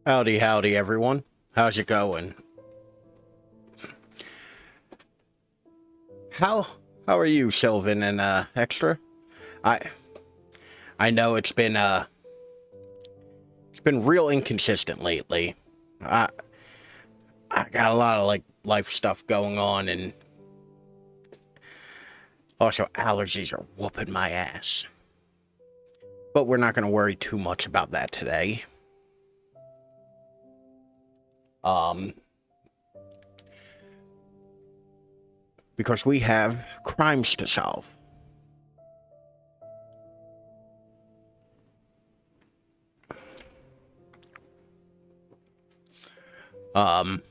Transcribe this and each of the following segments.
Howdy, howdy, everyone. How's it going? How how are you, Sylvan and Extra? I I know it's been real inconsistent lately. I I got a lot of like life stuff going on, and also allergies are whooping my ass. But we're not going to worry too much about that today. Um because we have crimes to solve. Um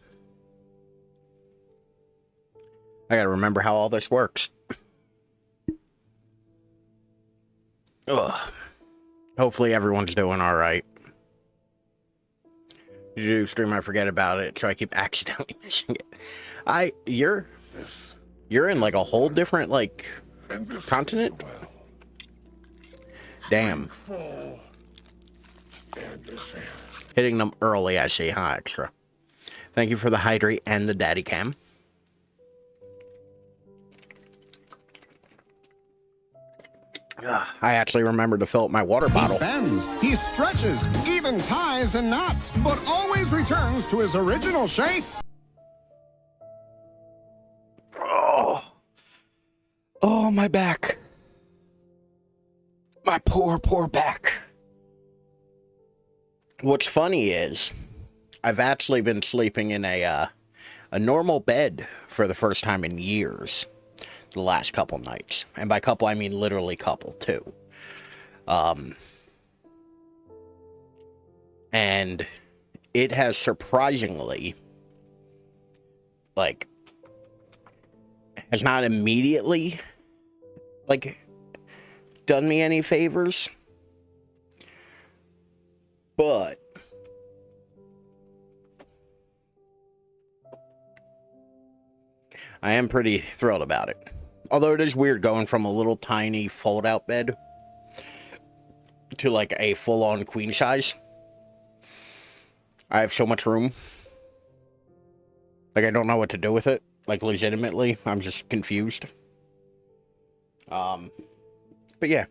I got to remember how all this works. Ugh. Hopefully everyone's doing all right. You do stream, I forget about it, so I keep accidentally missing it. You're in like a whole different like continent. Damn. Hitting them early, I see, huh, Extra? Thank you for the hydrate and the daddy cam. I actually remembered to fill up my water bottle. He bends, he stretches, even ties and knots, but always returns to his original shape. Oh, my back. My poor, poor back. What's funny is, I've actually been sleeping in a normal bed for the first time in years. The last couple nights. And by couple, I mean literally couple, too. And it has surprisingly, like, has not immediately, like, done me any favors. But I am pretty thrilled about it. Although it is weird going from a little tiny fold-out bed to like a full-on queen size. I have so much room. Like, I don't know what to do with it. Like, legitimately, I'm just confused. But yeah,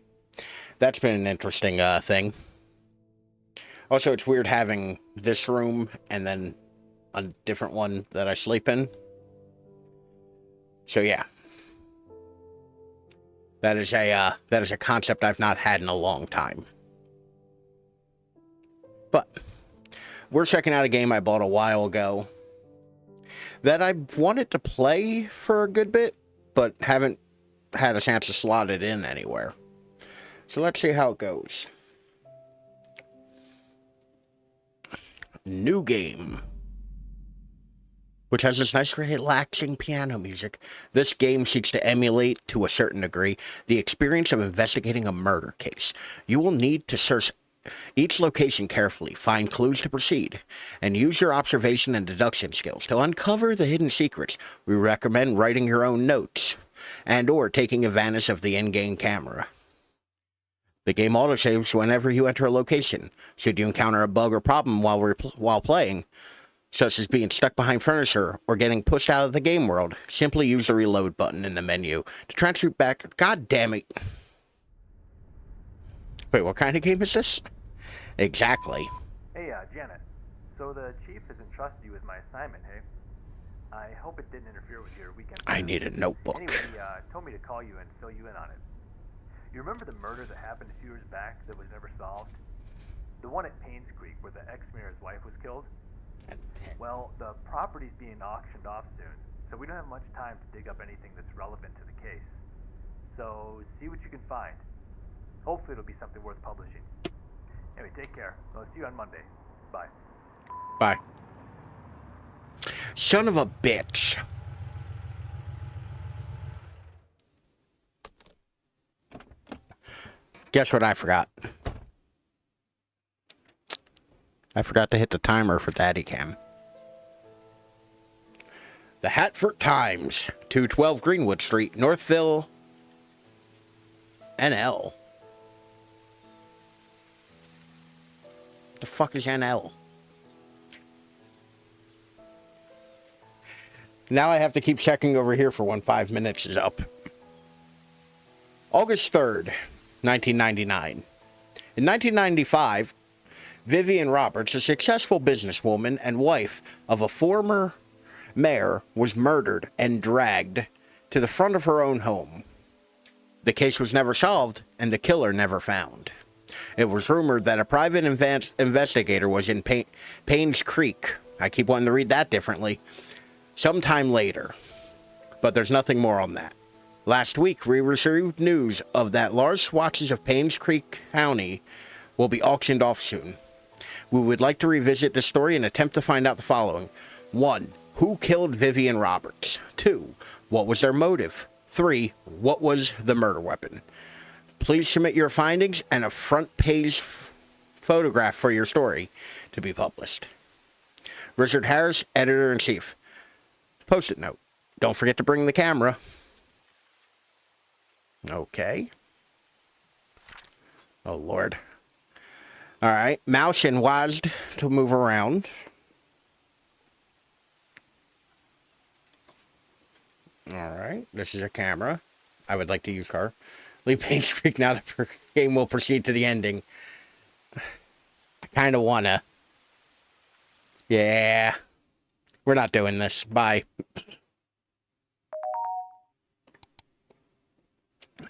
that's been an interesting thing. Also, it's weird having this room and then a different one that I sleep in. So yeah. That is a concept I've not had in a long time. But we're checking out a game I bought a while ago that I wanted to play for a good bit, but haven't had a chance to slot it in anywhere. So let's see how it goes. New game, which has this nice relaxing piano music. This game seeks to emulate, to a certain degree, the experience of investigating a murder case. You will need to search each location carefully, find clues to proceed, and use your observation and deduction skills to uncover the hidden secrets. We recommend writing your own notes, and or taking advantage of the in-game camera. The game autosaves whenever you enter a location. Should you encounter a bug or problem while playing, such as being stuck behind furniture or getting pushed out of the game world, simply use the reload button in the menu to transfer back. God damn it. Wait, what kind of game is this? Exactly. Hey, Janet. So the chief has entrusted you with my assignment, hey? I hope it didn't interfere with your weekend I plans. need a notebook. Anyway, he told me to call you and fill you in on it. You remember the murder that happened a few years back that was never solved? The one at PainsCreek where the ex-mayor's wife was killed? Well, the property's being auctioned off soon, so we don't have much time to dig up anything that's relevant to the case. So, see what you can find. Hopefully it'll be something worth publishing. Anyway, take care. I'll see you on Monday. Bye. Bye. Son of a bitch. Guess what I forgot? I forgot to hit the timer for Daddy Cam. The Hatford Times, 212 Greenwood Street, Northville, NL. The fuck is NL? Now I have to keep checking over here for when 5 minutes is up. August 3rd, 1999. In 1995, Vivian Roberts, a successful businesswoman and wife of a former mayor, was murdered and dragged to the front of her own home. The case was never solved and the killer never found. It was rumored that a private investigator was in PainsCreek. I keep wanting to read that differently. Sometime later. But there's nothing more on that. Last week, we received news of that large swatches of PainsCreek County will be auctioned off soon. We would like to revisit the story and attempt to find out the following. 1. Who killed Vivian Roberts? 2. What was their motive? 3. What was the murder weapon? Please submit your findings and a front page photograph for your story to be published. Richard Harris, Editor-in-Chief. Post-it note. Don't forget to bring the camera. Okay. Oh, Lord. All right. Mouse and WASD to move around. All right. This is a camera. I would like to use her. Leave PainsCreek now. The game will proceed to the ending. I kind of want to. Yeah. We're not doing this. Bye.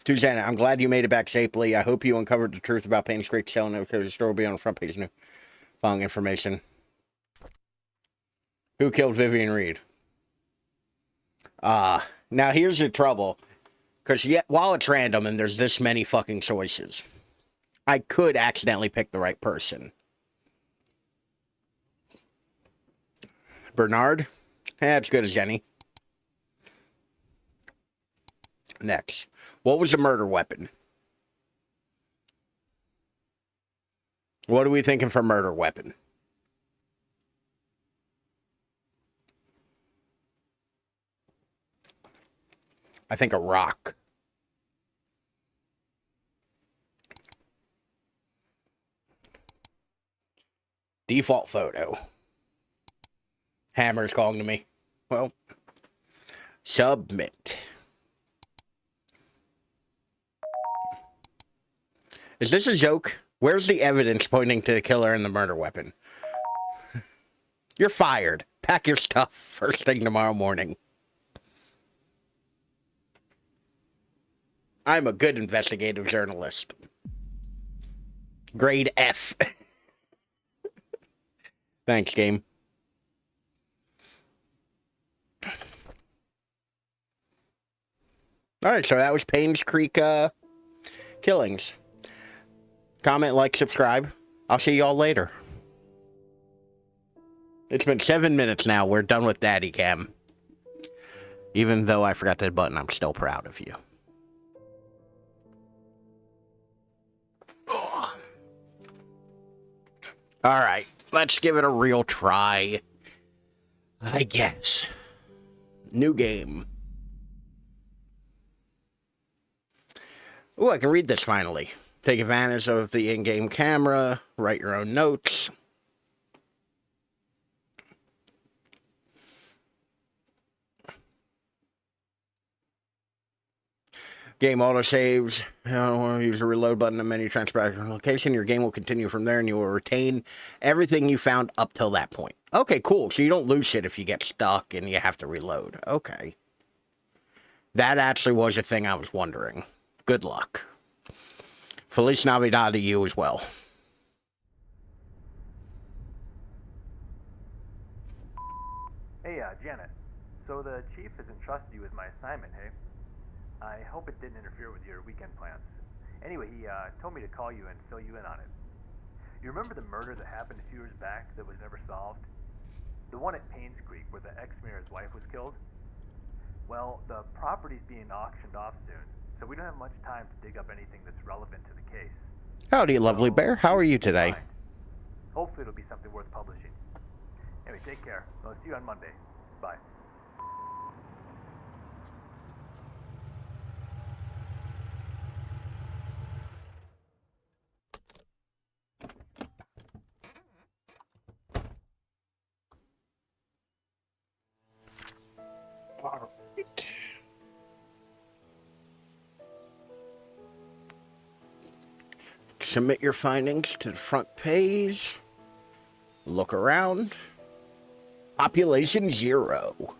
Susanna, I'm glad you made it back safely. I hope you uncovered the truth about PainsCreek selling it because the store will be on the front page new. Following information. Who killed Vivian Reed? Now here's the trouble. Because while it's random and there's this many fucking choices, I could accidentally pick the right person. Bernard? That's good as any. Next. What was the murder weapon? What are we thinking for murder weapon? I think a rock. Default photo. Hammer's calling to me. Well, submit. Is this a joke? Where's the evidence pointing to the killer and the murder weapon? You're fired. Pack your stuff first thing tomorrow morning. I'm a good investigative journalist. Grade F. Thanks, game. Alright, so that was PainsCreek Killings. Comment, like, subscribe. I'll see y'all later. It's been 7 minutes now. We're done with Daddy Cam. Even though I forgot that button, I'm still proud of you. Alright, let's give it a real try. I guess. New game. Ooh, I can read this finally. Take advantage of the in-game camera. Write your own notes. Game autosaves. I don't want to use a reload button in menu transfer location. Your game will continue from there and you will retain everything you found up till that point. Okay, cool. So you don't lose shit if you get stuck and you have to reload. Okay. That actually was a thing I was wondering. Good luck. Feliz Navidad to you as well. Hey, Janet. So the chief has entrusted you with my assignment, hey? I hope it didn't interfere with your weekend plans. Anyway, he told me to call you and fill you in on it. You remember the murder that happened a few years back that was never solved? The one at PainsCreek where the ex-mayor's wife was killed? Well, the property's being auctioned off soon, so we don't have much time to dig up anything that's relevant to the case. Howdy, lovely bear. How are you today? Hopefully it'll be something worth publishing. Anyway, take care. I'll see you on Monday. Bye. Submit your findings to the front page. Look around. Population 0.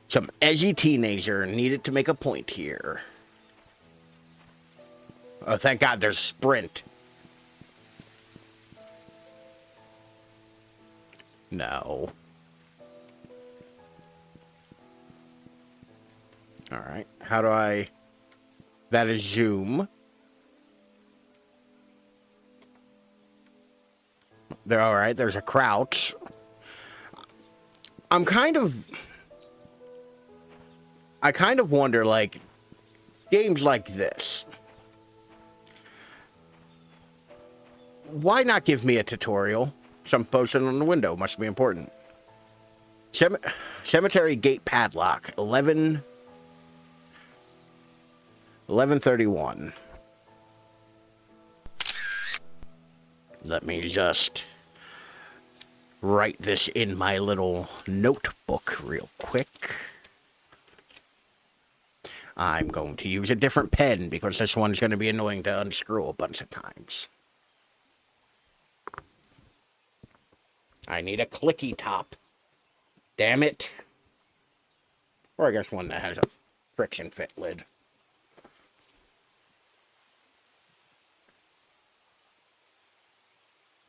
Some edgy teenager needed to make a point here. Oh, thank God there's sprint. No. Alright, how do I... That is zoom. There, alright, there's a crouch. I kind of wonder, like, games like this. Why not give me a tutorial? Some posted on the window. Must be important. Cemetery gate padlock. 11:31. Let me just write this in my little notebook real quick. I'm going to use a different pen because this one's going to be annoying to unscrew a bunch of times. I need a clicky top. Damn it. Or I guess one that has a friction fit lid.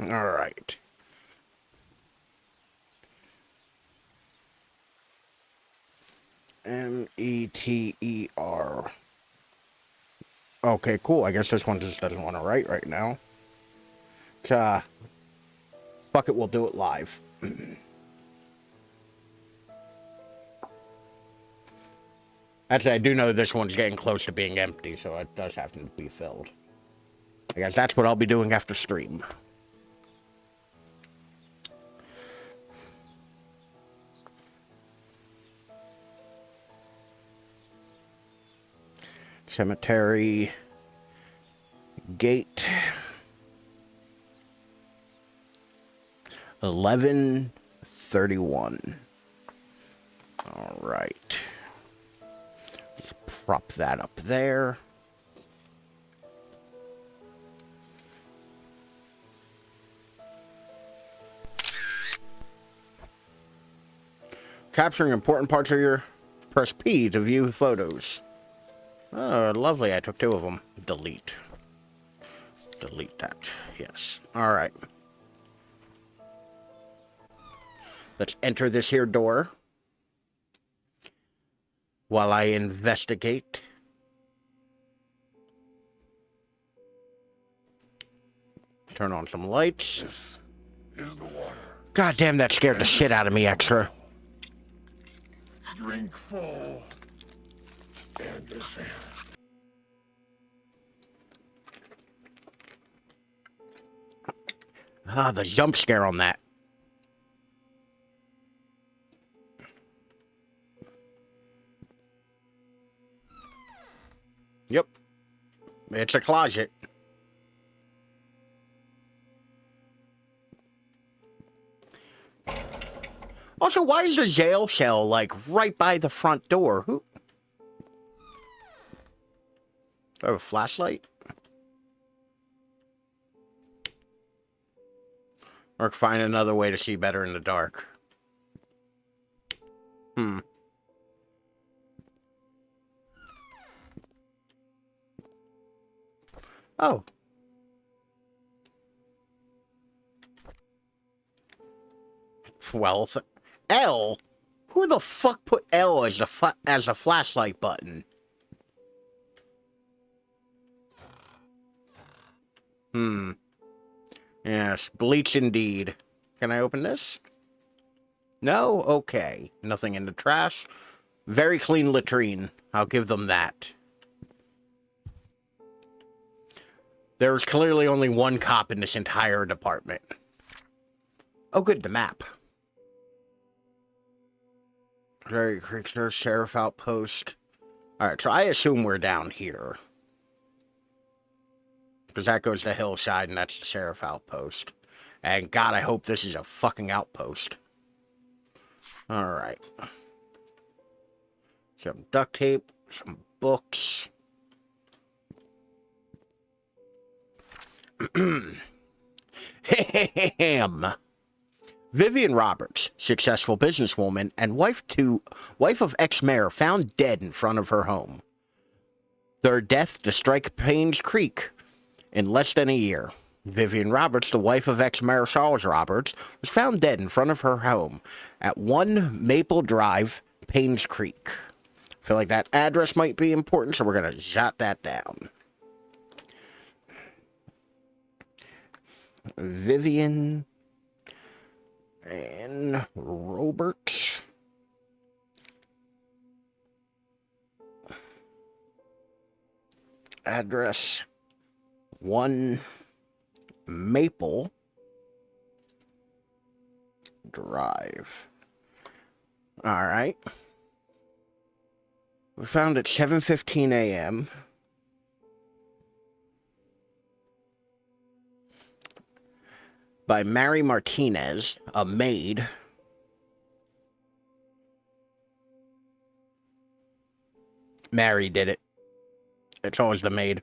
All right. Meter. Okay, cool. I guess this one just doesn't want to write right now. Fuck it, we'll do it live. Actually, I do know this one's getting close to being empty, so it does have to be filled. I guess that's what I'll be doing after stream. Cemetery gate 11:31. All right. Just prop that up there. Capturing important parts of your... Press P to view photos. Oh, lovely. I took 2 of them. Delete. Delete that. Yes. All right. Let's enter this here door while I investigate. Turn on some lights. This is the water. God damn, that scared the shit out of me, extra. Drink full. And descend. Ah, the jump scare on that. Yep. It's a closet. Also, why is the jail cell, like, right by the front door? Who? Do I have a flashlight? Or find another way to see better in the dark. Oh. Well, L? Who the fuck put L as the flashlight button? Yes, bleach indeed. Can I open this? No? Okay. Nothing in the trash. Very clean latrine. I'll give them that. There's clearly only one cop in this entire department. Oh, good, the map. Very Creek Sheriff Outpost. Alright, so I assume we're down here. Because that goes to Hillside, and that's the Sheriff Outpost. And God, I hope this is a fucking outpost. Alright. Some duct tape, some books. Ham. Vivian Roberts, successful businesswoman and wife of ex-mayor, found dead in front of her home. Third death to strike PainsCreek in less than a year. Vivian Roberts, the wife of ex-mayor Charles Roberts, was found dead in front of her home at 1 Maple Drive, PainsCreek. I feel like that address might be important, so we're going to jot that down. Vivian and Roberts. Address 1 Maple Drive. All right. We found at 7:15 a.m. by Mary Martinez, a maid. Mary did it. It's always the maid.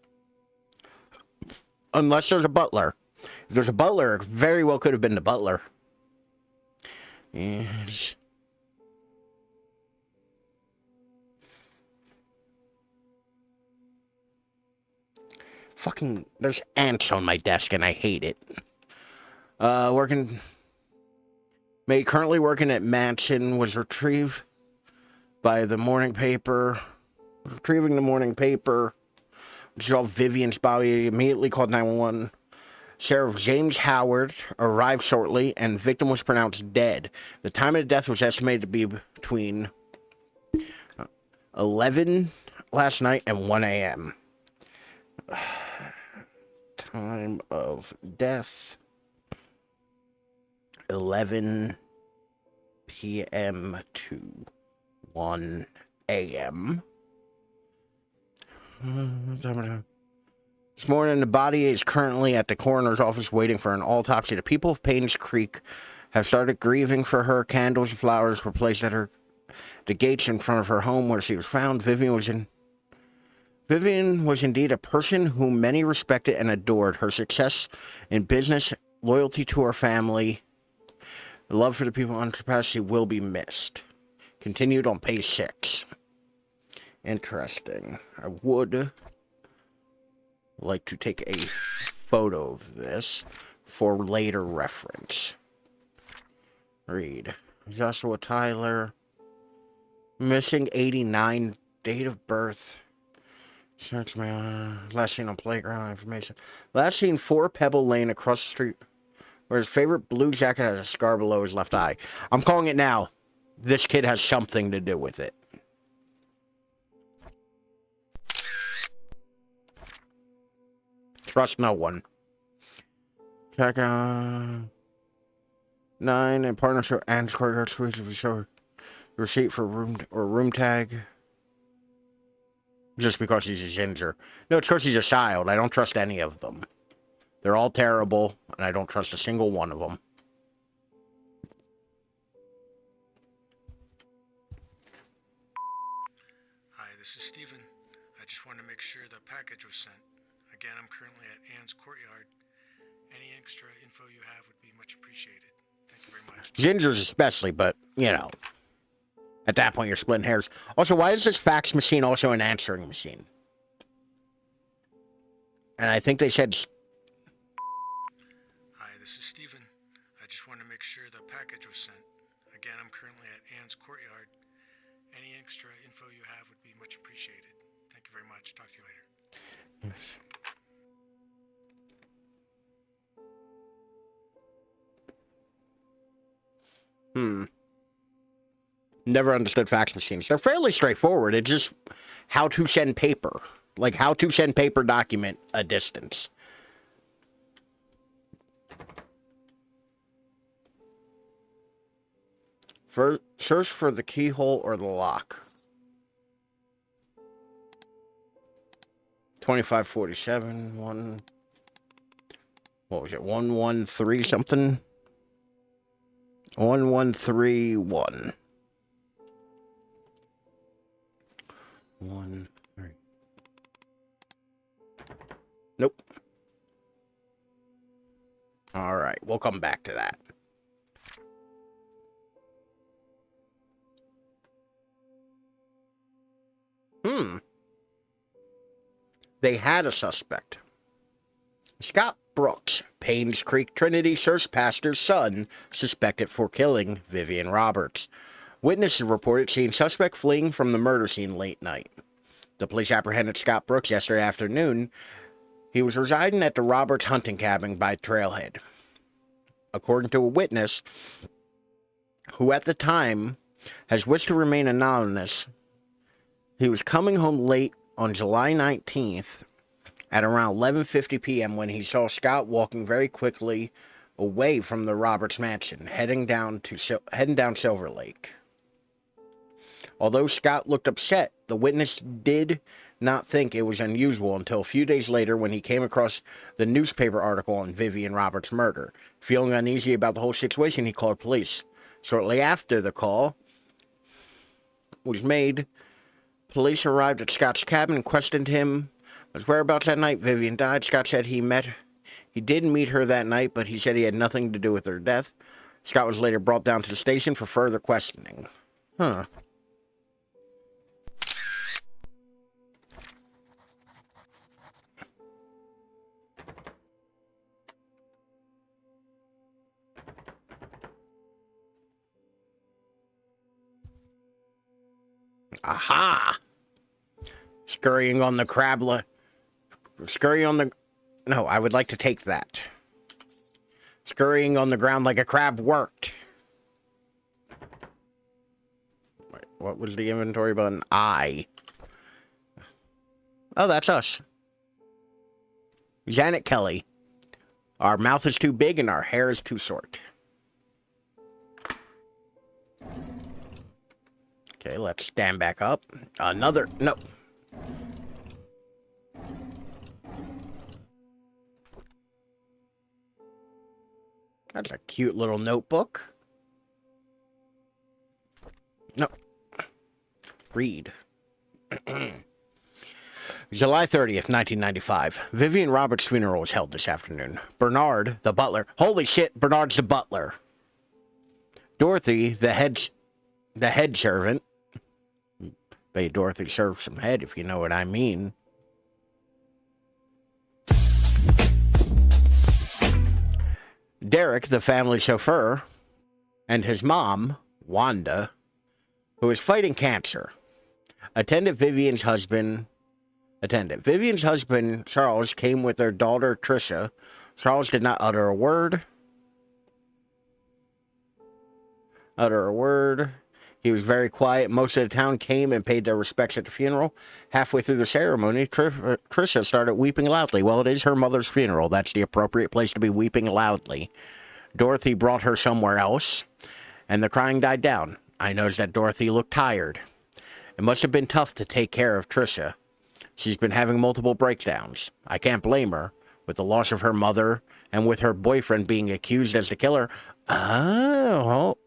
Unless there's a butler. If there's a butler, it very well could have been the butler. Yes. Fucking, there's ants on my desk and I hate it. Maid currently working at Mansion was retrieved by the morning paper. Retrieving the morning paper, which is all Vivian's body, immediately called 911. Sheriff James Howard arrived shortly, and the victim was pronounced dead. The time of the death was estimated to be between 11 last night and 1 a.m. Time of death, 11 p.m. to 1 a.m. This morning, the body is currently at the coroner's office waiting for an autopsy. The people of Painscreek have started grieving for her. Candles and flowers were placed at the gates in front of her home where she was found. Vivian was indeed a person whom many respected and adored. Her success in business, loyalty to her family, love for the people unsurpassed. She will be missed. Continued on page 6. Interesting. I would like to take a photo of this for later reference. Read. Joshua Tyler. Missing 89. Date of birth. Search my last seen on playground information. Last seen 4 Pebble Lane across the street, where his favorite blue jacket has a scar below his left eye. I'm calling it now. This kid has something to do with it. Trust no one. Check out 9 in partnership and courtyard suites to show receipt for room tag. Just because he's a ginger. No, it's because he's a child. I don't trust any of them. They're all terrible, and I don't trust a single one of them. Hi, this is Steven. I just wanted to make sure the package was sent. Again, I'm currently at Anne's courtyard. Any extra info you have would be much appreciated. Thank you very much. Gingers especially, but, you know. At that point, you're splitting hairs. Also, why is this fax machine also an answering machine? And I think they said... Hi, this is Steven. I just wanted to make sure the package was sent. Again, I'm currently at Anne's courtyard. Any extra info you have would be much appreciated. Thank you very much. Talk to you later. Yes. Never understood fax machines. They're fairly straightforward. It's just how to send paper. Like how to send paper document a distance. First, search for the keyhole or the lock. 2547, what was it, 113 something? 1131. 1 3. Nope. All right, we'll come back to that. They had a suspect. Scott Brooks, PainsCreek Trinity Church pastor's son, suspected for killing Vivian Roberts. Witnesses reported seeing suspect fleeing from the murder scene late night. The police apprehended Scott Brooks yesterday afternoon. He was residing at the Roberts hunting cabin by Trailhead. According to a witness, who at the time has wished to remain anonymous, he was coming home late on July 19th at around 11:50 p.m. when he saw Scott walking very quickly away from the Roberts mansion, heading down Silver Lake. Although Scott looked upset, the witness did not think it was unusual until a few days later when he came across the newspaper article on Vivian Roberts' murder. Feeling uneasy about the whole situation, he called police. Shortly after the call was made, police arrived at Scott's cabin and questioned him. His whereabouts that night Vivian died. Scott said he did meet her that night, but he said he had nothing to do with her death. Scott was later brought down to the station for further questioning. Huh. Aha! Scurrying on the No, I would like to take that. Scurrying on the ground like a crab worked. Wait, what was the inventory button? I. Oh, that's us. Janet Kelly. Our mouth is too big and our hair is too short. Okay, let's stand back up. No. That's a cute little notebook. No. Read. July 30th, 1995. Vivian Roberts' funeral was held this afternoon. Bernard, the butler. Holy shit, Bernard's the butler. Dorothy, the head servant. Bet Dorothy served some head, if you know what I mean. Derek, the family chauffeur, and his mom, Wanda, who is fighting cancer. Attendant Vivian's husband, Charles, came with their daughter, Tricia. Charles did not utter a word. He was very quiet. Most of the town came and paid their respects at the funeral. Halfway through the ceremony, Tricia started weeping loudly. Well, it is her mother's funeral. That's the appropriate place to be weeping loudly. Dorothy brought her somewhere else, and the crying died down. I noticed that Dorothy looked tired. It must have been tough to take care of Tricia. She's been having multiple breakdowns. I can't blame her, with the loss of her mother and with her boyfriend being accused as the killer. Oh.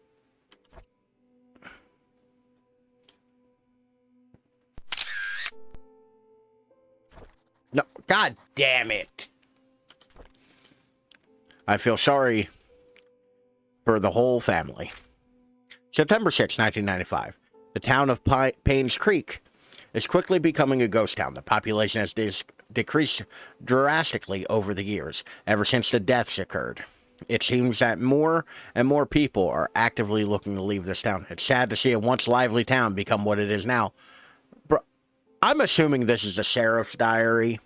No, God damn it. I feel sorry for the whole family. September 6, 1995. The town of PainsCreek is quickly becoming a ghost town. The population has decreased drastically over the years, ever since the deaths occurred. It seems that more and more people are actively looking to leave this town. It's sad to see a once lively town become what it is now. Bro, I'm assuming this is the sheriff's diary.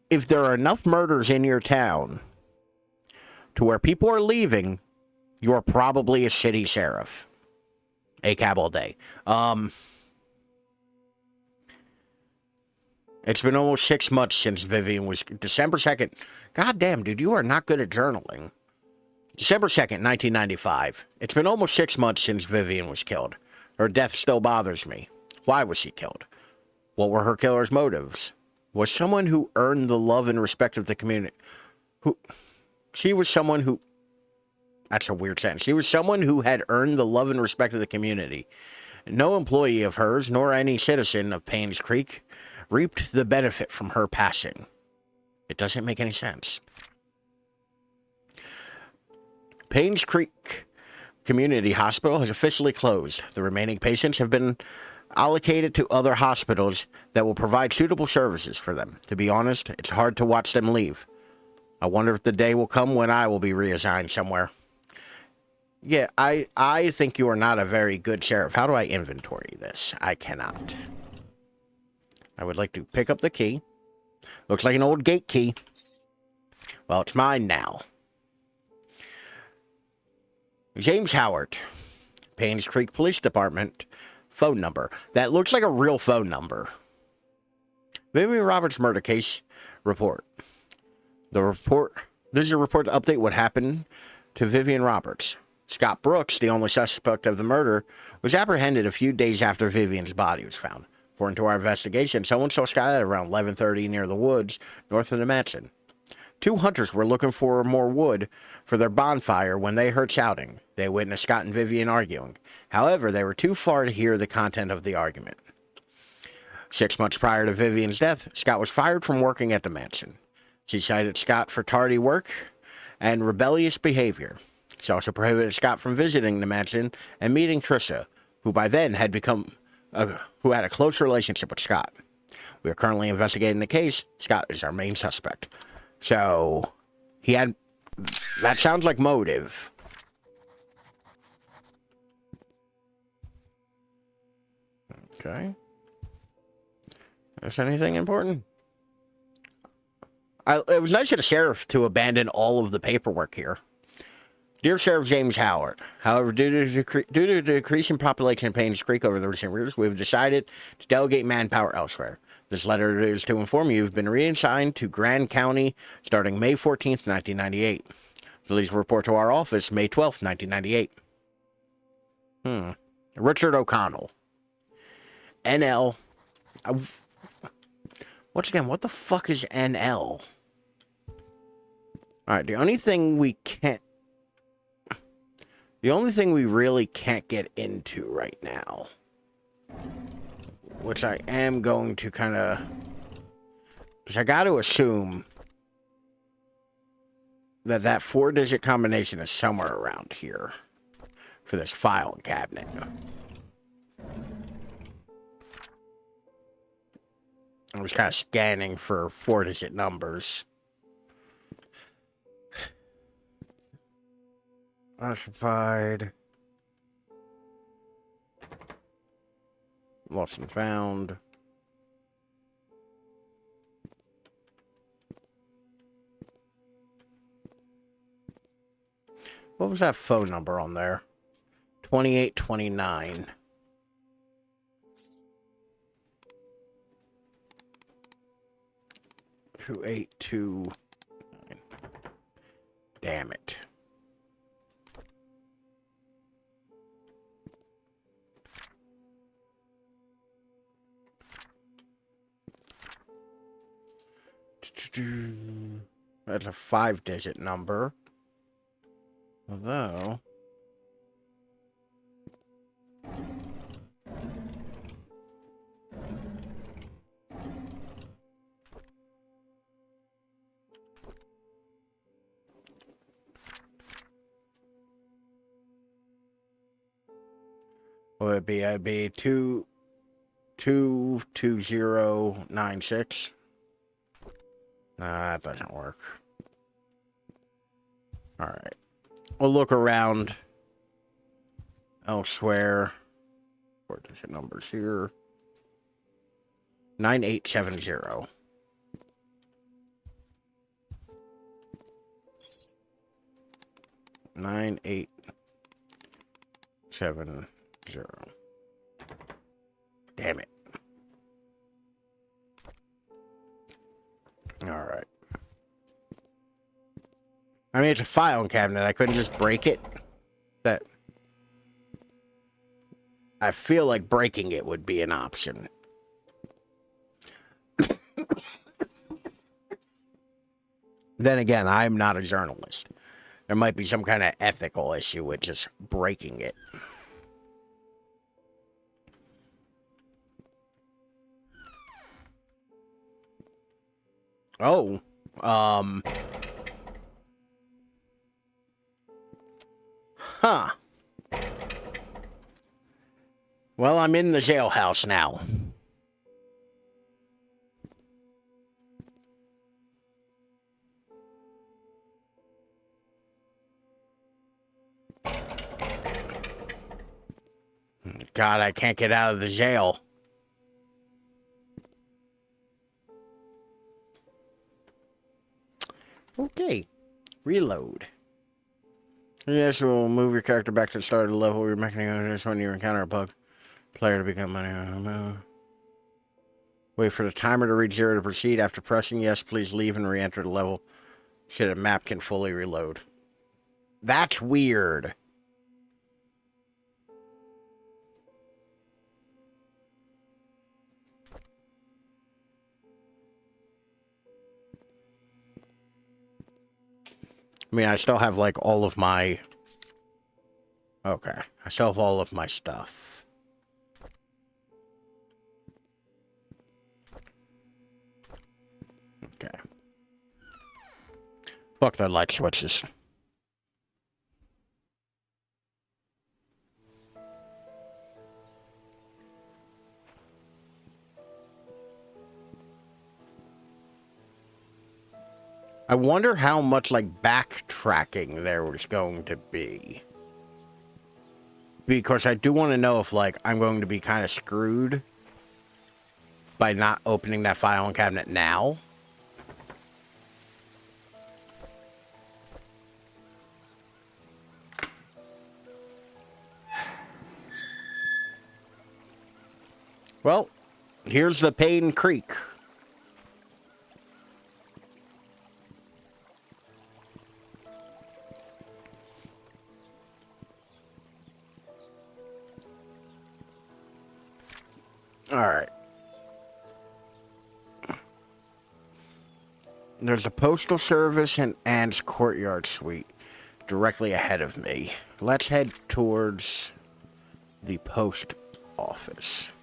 If there are enough murders in your town to where people are leaving, you're probably a shitty sheriff. A cab all day. It's been almost 6 months since Vivian was... December 2nd. God damn, dude, you are not good at journaling. December 2nd, 1995. It's been almost 6 months since Vivian was killed. Her death still bothers me. Why was she killed? What were her killer's motives? Was someone who earned the love and respect of the community. She was someone who... That's a weird sentence. She was someone who had earned the love and respect of the community. No employee of hers, nor any citizen of PainsCreek, reaped the benefit from her passing. It doesn't make any sense. PainsCreek Community Hospital has officially closed. The remaining patients have been allocated to other hospitals that will provide suitable services for them. To be honest, it's hard to watch them leave. I wonder if the day will come when I will be reassigned somewhere. Yeah, I think you are not a very good sheriff. How do I inventory this? I cannot. I would like to pick up the key. Looks like an old gate key. Well, it's mine now. James Howard, PainsCreek Police Department. Phone number. That looks like a real phone number. Vivian Roberts murder case report. This is a report to update what happened to Vivian Roberts. Scott Brooks, the only suspect of the murder, was apprehended a few days after Vivian's body was found. According to our investigation, someone saw Scott at around 11:30 near the woods north of the mansion. 2 hunters were looking for more wood for their bonfire when they heard shouting. They witnessed Scott and Vivian arguing. However, they were too far to hear the content of the argument. 6 months prior to Vivian's death, Scott was fired from working at the mansion. She cited Scott for tardy work and rebellious behavior. She also prohibited Scott from visiting the mansion and meeting Trisha, who by then had who had a close relationship with Scott. We are currently investigating the case. Scott is our main suspect. So, that sounds like motive. Okay. Is anything important? It was nice of the sheriff to abandon all of the paperwork here. Dear Sheriff James Howard, however, due to the decrease in population in PainsCreek over the recent years, we have decided to delegate manpower elsewhere. This letter is to inform you you've been reassigned to Grand County starting May 14th, 1998. Please report to our office May 12th, 1998. Richard O'Connell. NL. Once again, what the fuck is NL? Alright, the only thing we really can't get into right now, which I am going to kind of, because I got to assume that 4-digit combination is somewhere around here for this file cabinet. I was kind of scanning for 4-digit numbers. Classified. Lost and found. What was that phone number on there? 2829. Two 829. Damn it. That's a 5-digit number. Although, what would it be? I'd be 22096. Nah, that doesn't work. Alright. We'll look around elsewhere. 4-digit numbers here. 9870. Nine eight 70. Damn it. Alright. I mean, it's a file cabinet. I couldn't just break it. That I feel like breaking it would be an option. Then again, I'm not a journalist. There might be some kind of ethical issue with just breaking it. Oh, Huh. Well, I'm in the jailhouse now. God, I can't get out of the jail. Okay. Reload. Yes, we'll move your character back to the start of the level. You're making this when you encounter a bug. Player to become money. Wait for the timer to reach 0 to proceed. After pressing yes, please leave and re-enter the level so the map can fully reload. That's weird. I mean, I still have, like, all of my... Okay. I still have all of my stuff. Okay. Fuck the light switches. I wonder how much, like, backtracking there was going to be. Because I do want to know if, like, I'm going to be kind of screwed by not opening that filing cabinet now. Well, here's the PainsCreek. Alright. There's a postal service and Anne's courtyard suite directly ahead of me. Let's head towards the post office.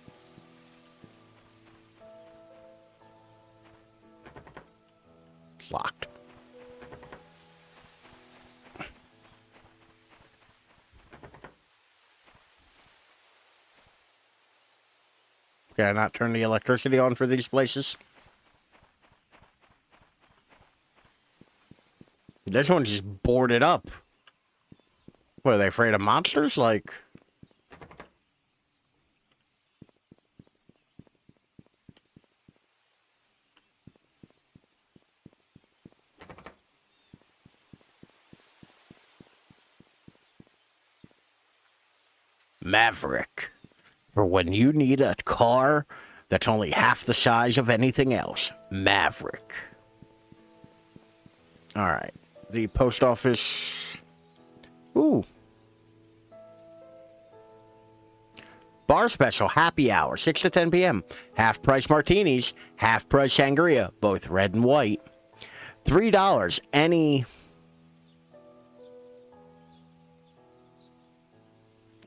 It's locked. Can I not turn the electricity on for these places? This one's just boarded up. What, are they afraid of monsters? Like... Maverick. For when you need a car that's only half the size of anything else. Maverick. Alright. The post office. Ooh. Bar special, happy hour, 6 to 10 p.m. Half price martinis, half price sangria, both red and white. $3. Any...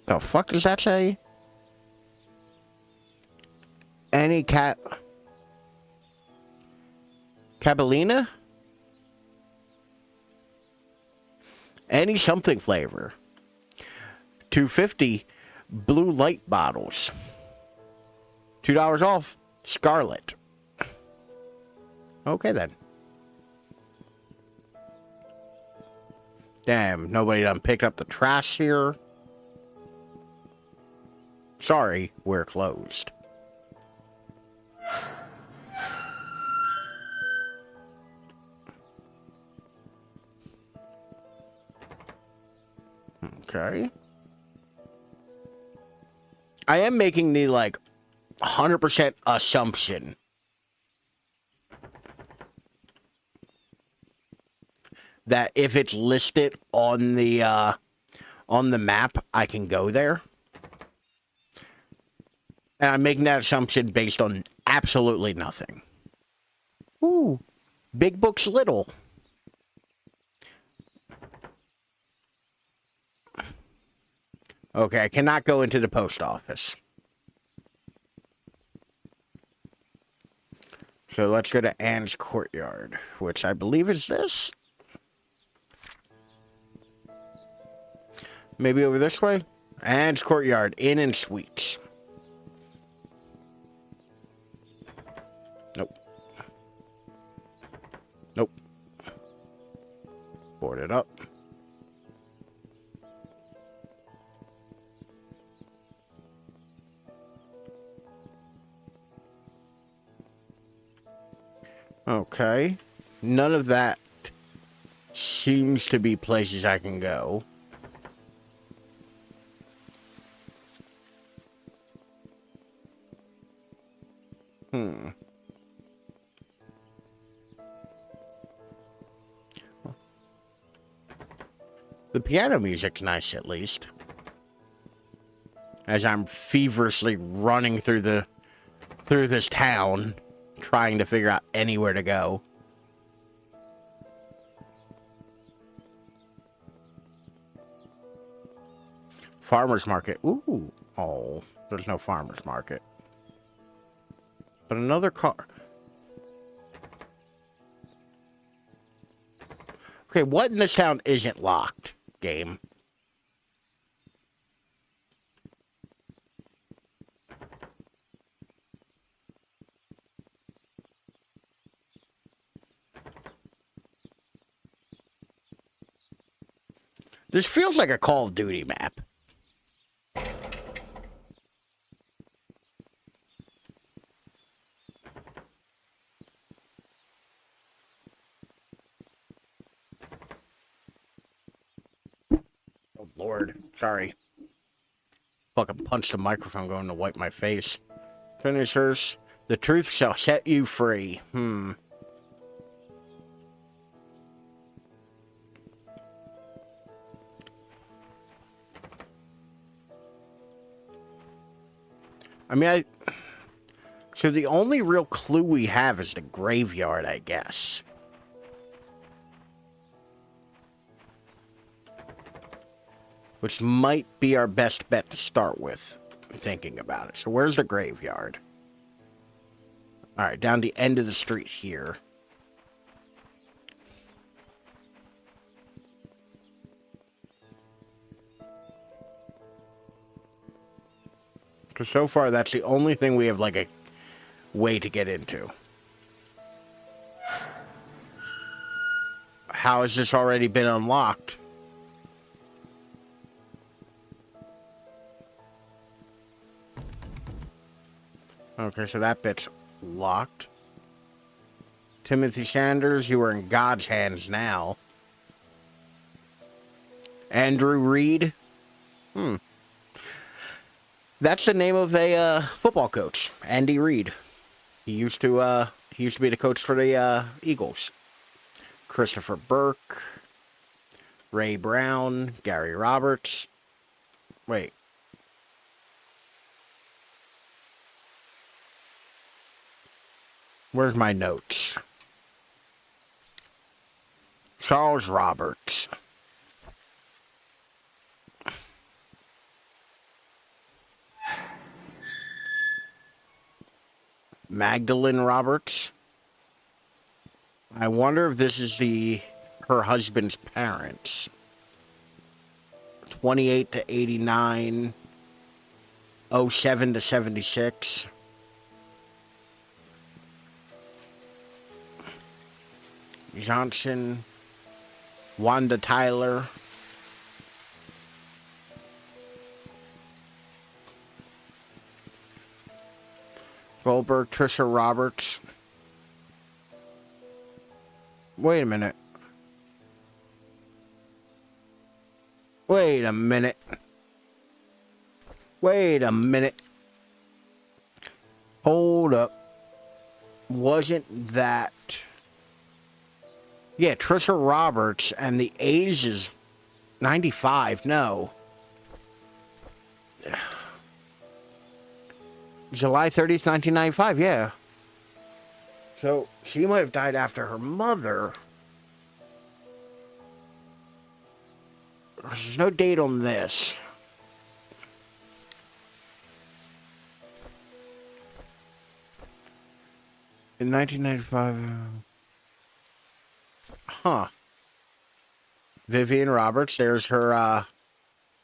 The fuck does that say? Any Cabellina? Any something flavor. $2.50 blue light bottles. $2 off Scarlet. Okay then. Damn, nobody done picked up the trash here. Sorry, we're closed. Okay. I am making the, like, 100% assumption that if it's listed on the map, I can go there. And I'm making that assumption based on absolutely nothing. Ooh, big books little. Okay, I cannot go into the post office. So let's go to Anne's Courtyard, which I believe is this. Maybe over this way? Anne's Courtyard, Inn and Suites. Nope. Nope. Board it up. Okay. None of that seems to be places I can go. The piano music's nice, at least. As I'm feverishly running through this town, trying to figure out anywhere to go. Farmer's market. Ooh. Oh, there's no farmer's market. But another car. Okay, what in this town isn't locked, game? This feels like a Call of Duty map. Oh, Lord. Sorry. Fucking punched the microphone going to wipe my face. Finishers. The truth shall set you free. I mean, so the only real clue we have is the graveyard, I guess. Which might be our best bet to start with, thinking about it. So where's the graveyard? Alright, down the end of the street here. Because so far, that's the only thing we have, like, a way to get into. How has this already been unlocked? Okay, so that bit's locked. Timothy Sanders, you are in God's hands now. Andrew Reed. That's the name of a football coach, Andy Reid. He used to be the coach for the Eagles. Christopher Burke, Ray Brown, Gary Roberts. Wait. Where's my notes? Charles Roberts. Magdalene Roberts. I wonder if this is her husband's parents. 28 to 89, 07 to 76. Johnson, Wanda Tyler. Goldberg, Trisha Roberts. Wait a minute. Wait a minute. Wait a minute. Hold up. Wasn't that... Yeah, Trisha Roberts, and the age is 95. No. July 30th, 1995, yeah. So, she might have died after her mother. There's no date on this. In 1995. Huh. Vivian Roberts, there's her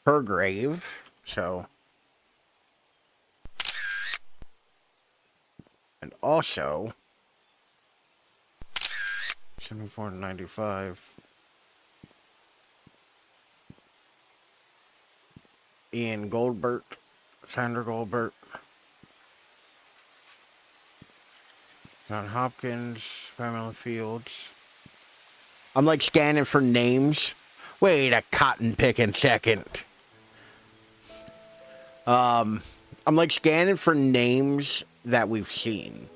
grave. So. And also. 74 to 95. Ian Goldberg. Sandra Goldberg. John Hopkins. Pamela Fields. I'm like scanning for names. Wait a cotton picking second. I'm like scanning for names that we've seen.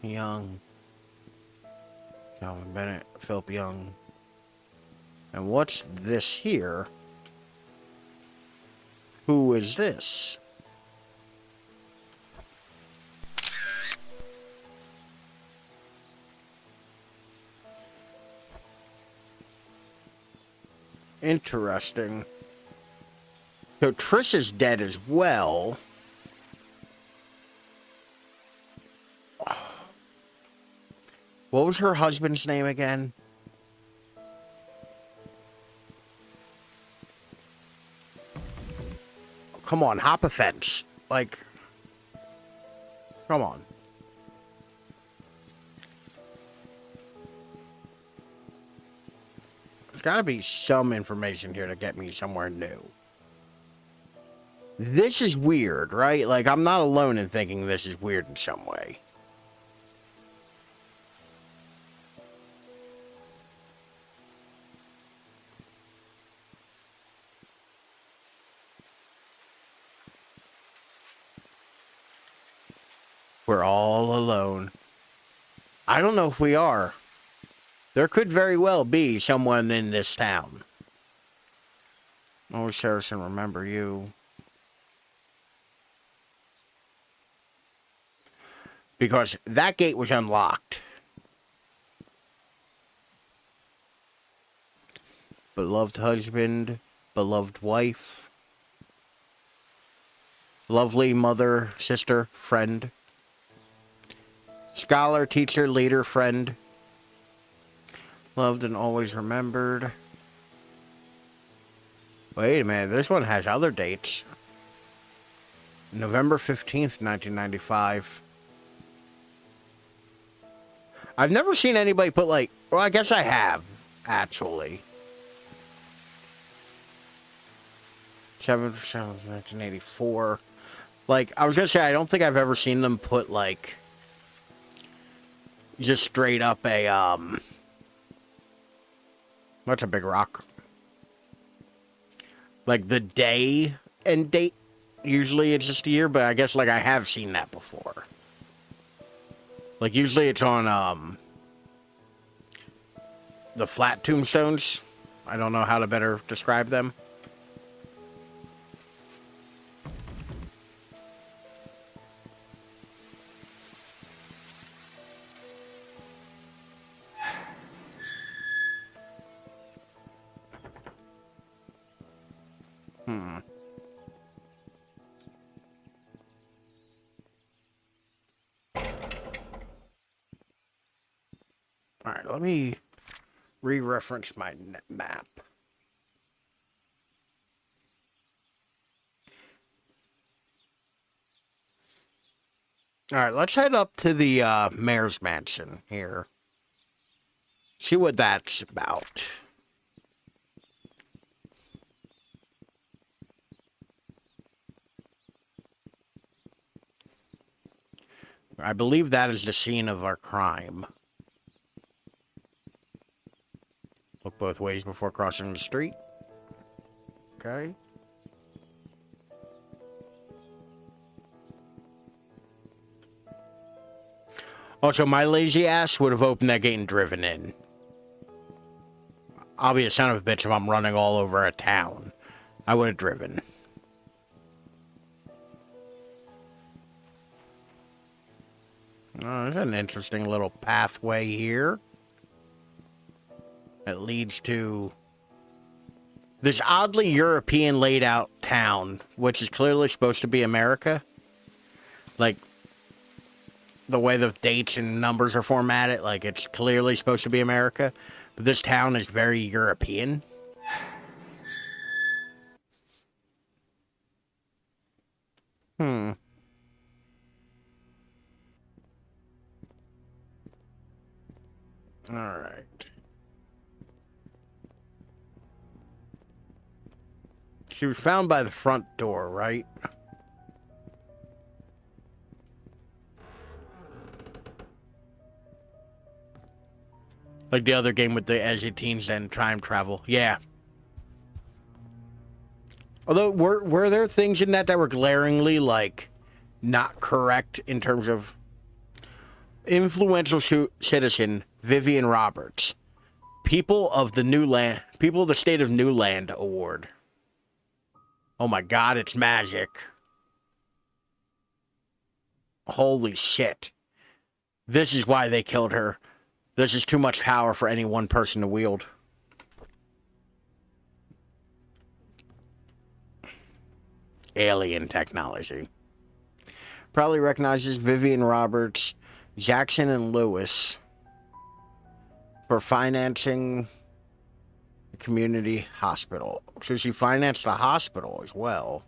Young. Calvin Bennett. Philip Young. And what's this here? Who is this? Interesting. So Trish is dead as well. What was her husband's name again? Come on, hop a fence. Like, come on. There's got to be some information here to get me somewhere new. This is weird, right? Like, I'm not alone in thinking this is weird in some way. We're all alone. I don't know if we are. There could very well be someone in this town. Oh, Saracen, remember you. Because that gate was unlocked. Beloved husband, beloved wife, lovely mother, sister, friend, scholar, teacher, leader, friend, loved and always remembered. Wait a minute, this one has other dates. November 15th, 1995. I've never seen anybody put like, well, I guess I have, actually. 7th, 1984. Like, I was gonna say, I don't think I've ever seen them put like, just straight up a, what's a big rock? Like the day and date. Usually it's just a year, but I guess like I have seen that before. Like, usually it's on, the flat tombstones. I don't know how to better describe them. Alright, let me re-reference my map. Alright, let's head up to the mayor's mansion here. See what that's about. I believe that is the scene of our crime. Look both ways before crossing the street. Okay. Also, my lazy ass would have opened that gate and driven in. I'll be a son of a bitch if I'm running all over a town. I would have driven. Oh, there's an interesting little pathway here. That leads to this oddly European laid out town, which is clearly supposed to be America. Like, the way the dates and numbers are formatted, like it's clearly supposed to be America, but this town is very European. All right. She was found by the front door, right? Like the other game with the as teens and time travel. Yeah. Although, were there things in that were glaringly, like, not correct in terms of influential citizen Vivian Roberts, people of the state of Newland Award. Oh my God, it's magic. Holy shit. This is why they killed her. This is too much power for any one person to wield. Alien technology. Probably recognizes Vivian Roberts, Jackson and Lewis for financing the community hospital. So she financed the hospital as well.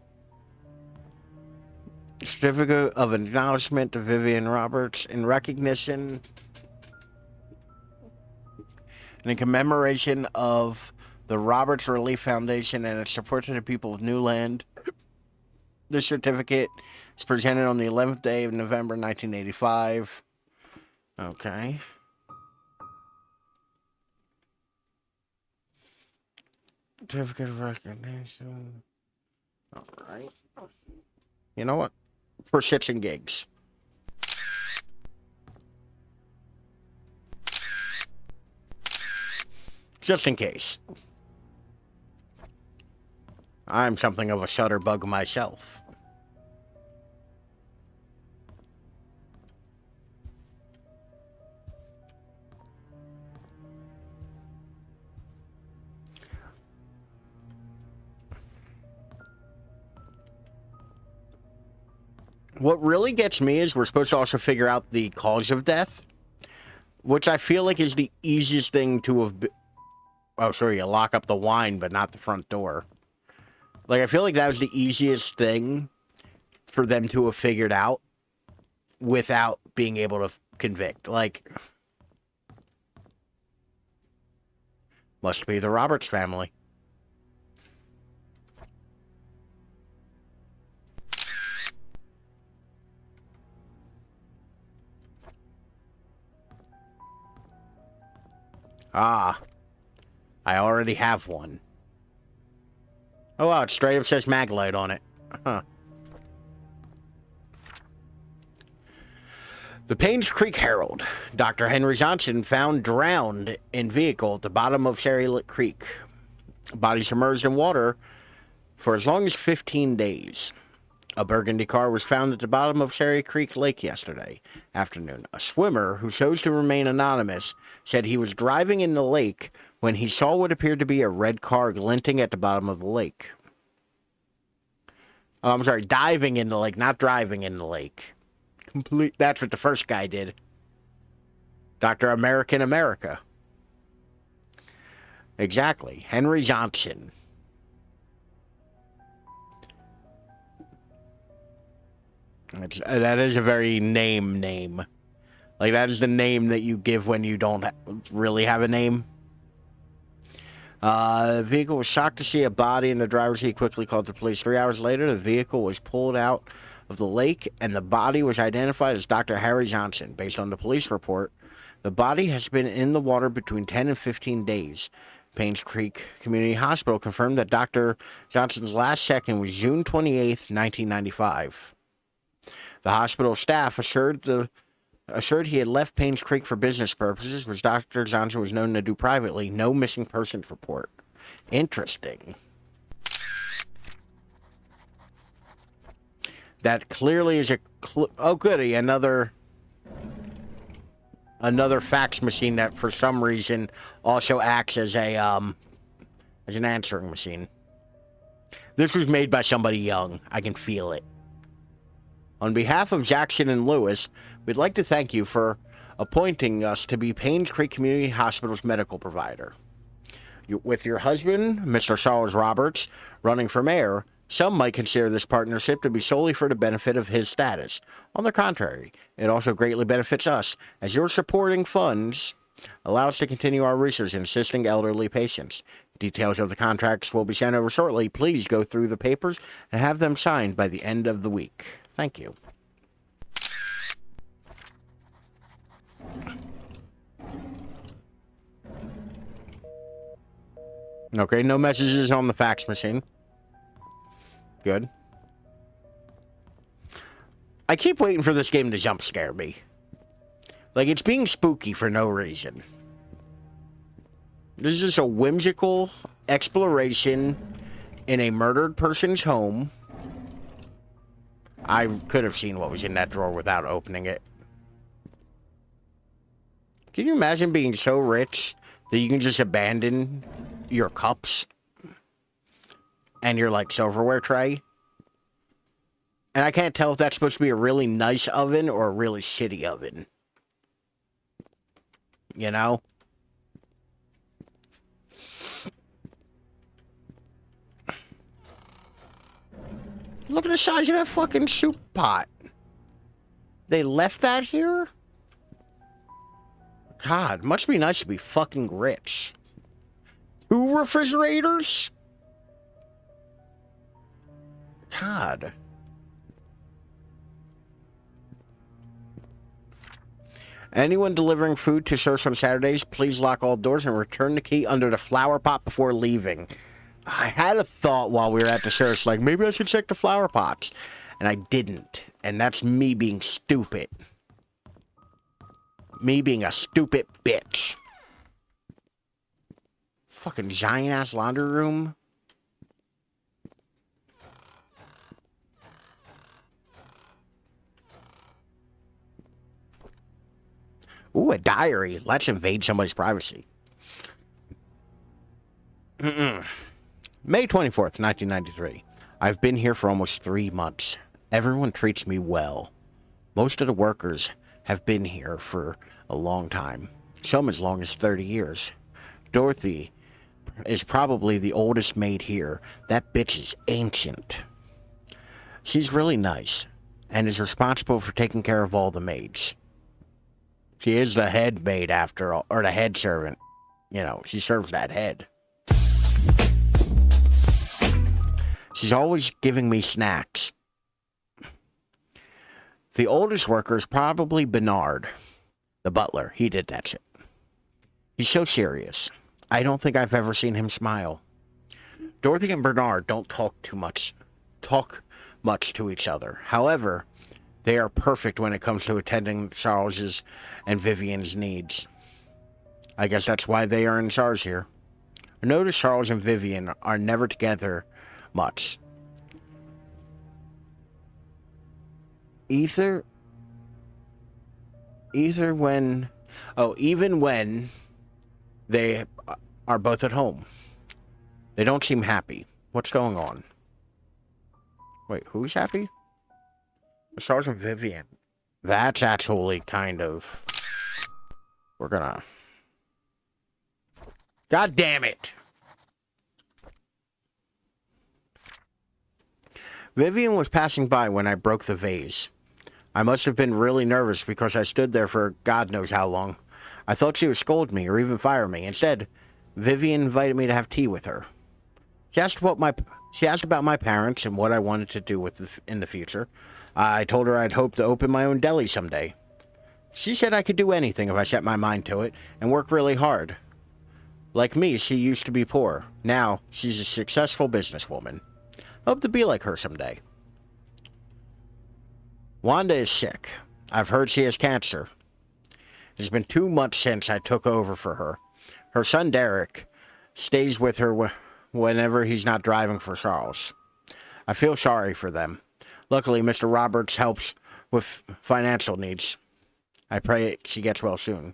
Certificate of acknowledgement to Vivian Roberts in recognition and in commemoration of the Roberts Relief Foundation and its support to the people of Newland. This certificate is presented on the 11th day of November 1985. Okay. Certificate of recognition. All right. You know what? For shits and gigs. Just in case. I'm something of a shutterbug myself. What really gets me is we're supposed to also figure out the cause of death, which I feel like is the easiest thing to have been. Oh, sorry, you lock up the wine, but not the front door. Like, I feel like that was the easiest thing for them to have figured out without being able to convict. Like, must be the Roberts family. Ah, I already have one. Oh, wow, it straight up says Maglite on it. Huh. The PainsCreek Herald. Dr. Henry Johnson found drowned in vehicle at the bottom of Cherry Creek. Body submerged in water for as long as 15 days. A burgundy car was found at the bottom of Cherry Creek Lake yesterday afternoon. A swimmer who chose to remain anonymous said he was driving in the lake when he saw what appeared to be a red car glinting at the bottom of the lake. Oh, I'm sorry, diving in the lake, not driving in the lake. That's what the first guy did. Dr. American America. Exactly. Henry Johnson. That is a very name. Like, that is the name that you give when you don't really have a name. The vehicle was shocked to see a body in the driver's seat. Quickly called the police. 3 hours later, the vehicle was pulled out of the lake, and the body was identified as Dr. Harry Johnson. Based on the police report, the body has been in the water between 10 and 15 days. PainsCreek Community Hospital confirmed that Dr. Johnson's last check-in was June 28th, 1995. The hospital staff assured he had left PainsCreek for business purposes, which Dr. Johnson was known to do privately. No missing persons report. Interesting. That clearly is a... oh, goody. Another fax machine that, for some reason, also acts as a as an answering machine. This was made by somebody young. I can feel it. On behalf of Jackson and Lewis, we'd like to thank you for appointing us to be PainsCreek Community Hospital's medical provider. With your husband, Mr. Charles Roberts, running for mayor, some might consider this partnership to be solely for the benefit of his status. On the contrary, it also greatly benefits us, as your supporting funds allow us to continue our research in assisting elderly patients. Details of the contracts will be sent over shortly. Please go through the papers and have them signed by the end of the week. Thank you. Okay, no messages on the fax machine. Good. I keep waiting for this game to jump scare me. Like, it's being spooky for no reason. This is just a whimsical exploration in a murdered person's home. I could have seen what was in that drawer without opening it. Can you imagine being so rich that you can just abandon your cups and your, like, silverware tray? And I can't tell if that's supposed to be a really nice oven or a really shitty oven. You know? Look at the size of that fucking soup pot. They left that here? God, must be nice to be fucking rich. 2 refrigerators? God. Anyone delivering food to Source on Saturdays, please lock all doors and return the key under the flower pot before leaving. I had a thought while we were at the Source, like, maybe I should check the flower pots. And I didn't. And that's me being stupid. Me being a stupid bitch. Fucking giant-ass laundry room. Ooh, a diary. Let's invade somebody's privacy. May 24th, 1993. I've been here for almost 3 months. Everyone treats me well. Most of the workers have been here for a long time. Some as long as 30 years. Dorothy is probably the oldest maid here. That bitch is ancient. She's really nice and is responsible for taking care of all the maids. She is the head maid after all, or the head servant. You know, she serves that head. She's always giving me snacks. The oldest worker is probably Bernard, the butler. He did that shit. He's so serious. I don't think I've ever seen him smile. Dorothy and Bernard don't talk much to each other. However, they are perfect when it comes to attending Charles's and Vivian's needs. I guess that's why they are in charge here. I notice Charles and Vivian are never together much. Even when they are both at home. They don't seem happy. What's going on? Wait, who's happy? Charles and Vivian. That's actually kind of... We're gonna... God damn it! Vivian was passing by when I broke the vase. I must have been really nervous because I stood there for God knows how long. I thought she would scold me or even fire me. Instead, Vivian invited me to have tea with her. She asked about my parents and what I wanted to do in the future. I told her I'd hope to open my own deli someday. She said I could do anything if I set my mind to it and work really hard. Like me, she used to be poor. Now, she's a successful businesswoman. Hope to be like her someday. Wanda is sick. I've heard she has cancer. It's been 2 months since I took over for her. Her son Derek stays with her whenever he's not driving for Charles. I feel sorry for them. Luckily, Mr. Roberts helps with financial needs. I pray she gets well soon.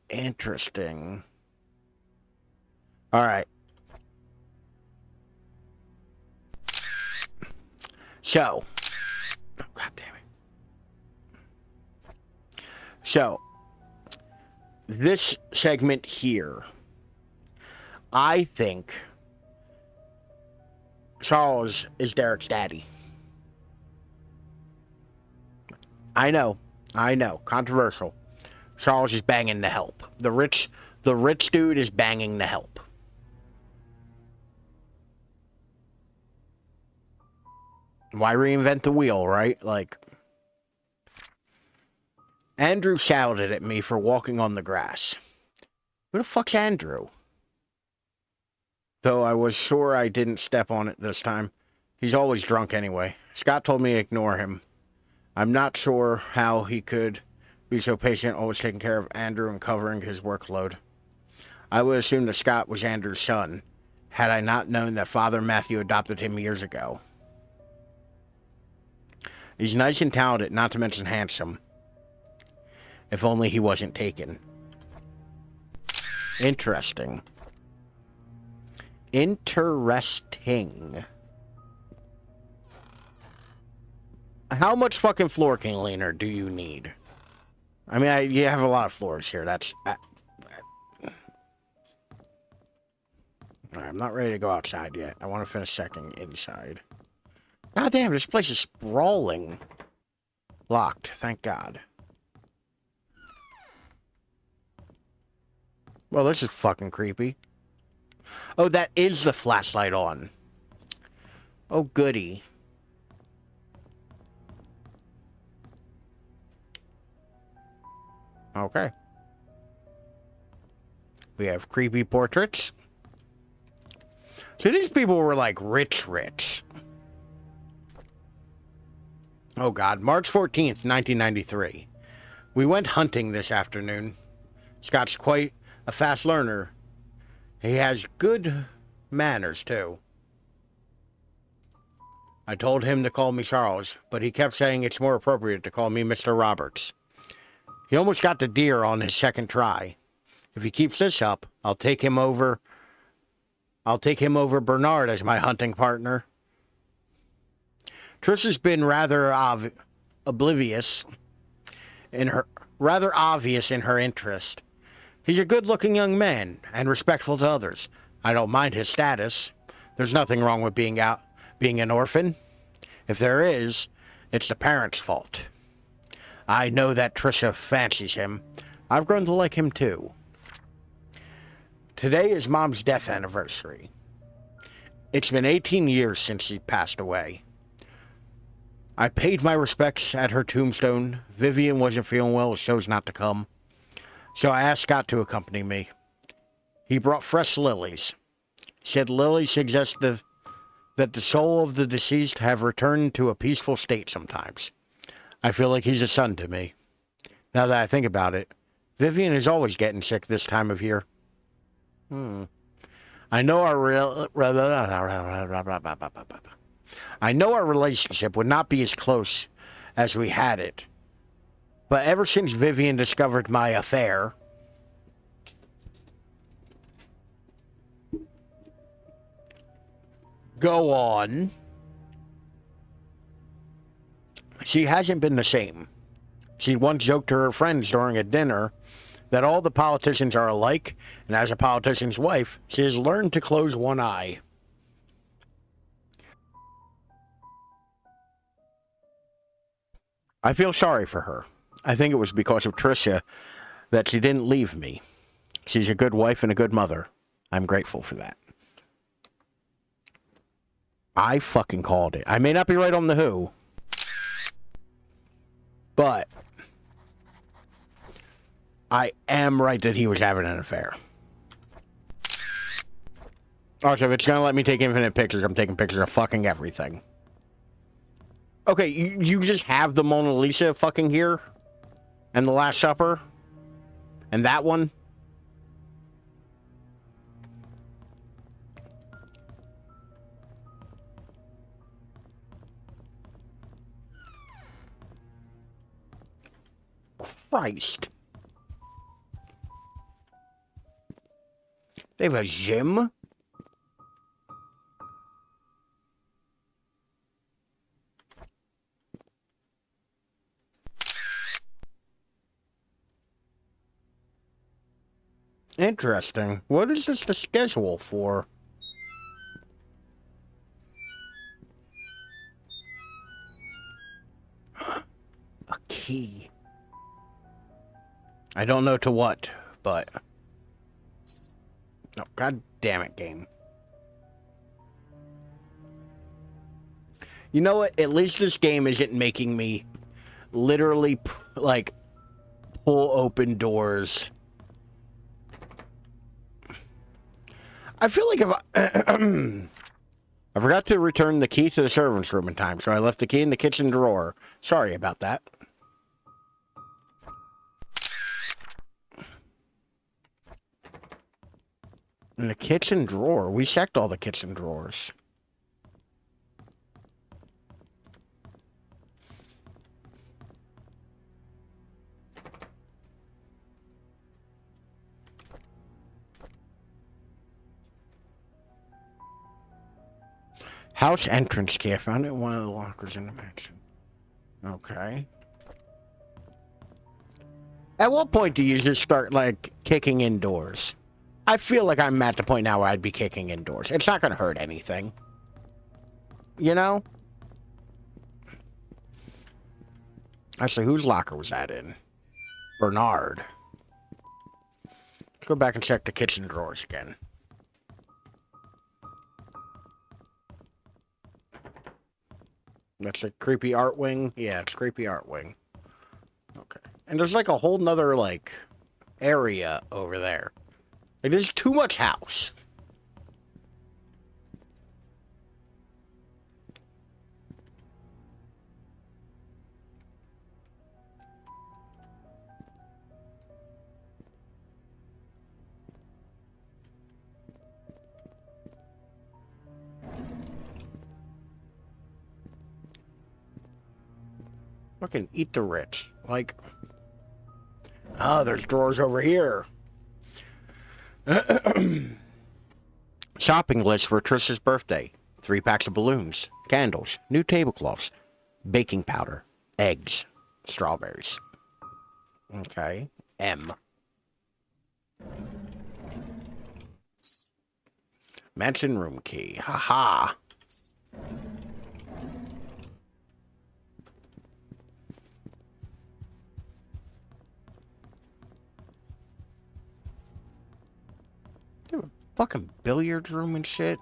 Interesting. All right. So. Oh, God damn it. So, this segment here, I think Charles is Derek's daddy. I know, controversial. Charles is banging the help. The rich dude is banging the help. Why reinvent the wheel, right? Like, Andrew shouted at me for walking on the grass. Who the fuck's Andrew? Though I was sure I didn't step on it this time. He's always drunk anyway. Scott told me to ignore him. I'm not sure how he could be so patient, always taking care of Andrew and covering his workload. I would assume that Scott was Andrew's son, had I not known that Father Matthew adopted him years ago. He's nice and talented, not to mention handsome. If only he wasn't taken. Interesting. How much fucking floor cleaner do you need? I mean, you have a lot of floors here. That's... I'm not ready to go outside yet. I want to finish checking inside. God damn, this place is sprawling. Locked, thank God. Well, this is fucking creepy. Oh, that is the flashlight on. Oh, goody. Okay. We have creepy portraits. So these people were like rich. Oh God, March 14th, 1993. We went hunting this afternoon. Scott's quite a fast learner. He has good manners, too. I told him to call me Charles, but he kept saying it's more appropriate to call me Mr. Roberts. He almost got the deer on his second try. If he keeps this up, I'll take him over Bernard as my hunting partner. Trisha's been rather obvious in her interest. He's a good-looking young man and respectful to others. I don't mind his status. There's nothing wrong with being an orphan. If there is, it's the parents' fault. I know that Trisha fancies him. I've grown to like him too. Today is Mom's death anniversary. It's been 18 years since she passed away. I paid my respects at her tombstone. Vivian wasn't feeling well, chose not to come. So I asked Scott to accompany me. He brought fresh lilies. Said lilies suggest that the soul of the deceased have returned to a peaceful state sometimes. I feel like he's a son to me. Now that I think about it, Vivian is always getting sick this time of year. I know our relationship would not be as close as we had it. But ever since Vivian discovered my affair, go on, she hasn't been the same. She once joked to her friends during a dinner that all the politicians are alike, and as a politician's wife, she has learned to close one eye. I feel sorry for her. I think it was because of Tricia that she didn't leave me. She's a good wife and a good mother. I'm grateful for that. I fucking called it. I may not be right on the who, but I am right that he was having an affair. Also, if it's gonna let me take infinite pictures, I'm taking pictures of fucking everything. Okay, you just have the Mona Lisa fucking here? And the Last Supper? And that one? Christ. They have a gym? Interesting. What is this the schedule for? A key. I don't know to what, but... Oh, god damn it, game. You know what? At least this game isn't making me literally, like, pull open doors. I feel like if I... I forgot to return the key to the servant's room in time, so I left the key in the kitchen drawer. Sorry about that. In the kitchen drawer? We checked all the kitchen drawers. House entrance key. I found it in one of the lockers in the mansion. Okay. At what point do you just start, like, kicking indoors? I feel like I'm at the point now where I'd be kicking indoors. It's not going to hurt anything. You know? Actually, whose locker was that in? Bernard. Let's go back and check the kitchen drawers again. That's a creepy art wing? Yeah, it's creepy art wing. Okay. And there's like a whole nother, like, area over there. Like, there's too much house. Fucking eat the rich. Like, oh, there's drawers over here. Shopping list for Trish's birthday. 3 packs of balloons, candles, new tablecloths, baking powder, eggs, strawberries. Okay. M. Mansion room key. Haha. Fucking billiards room and shit.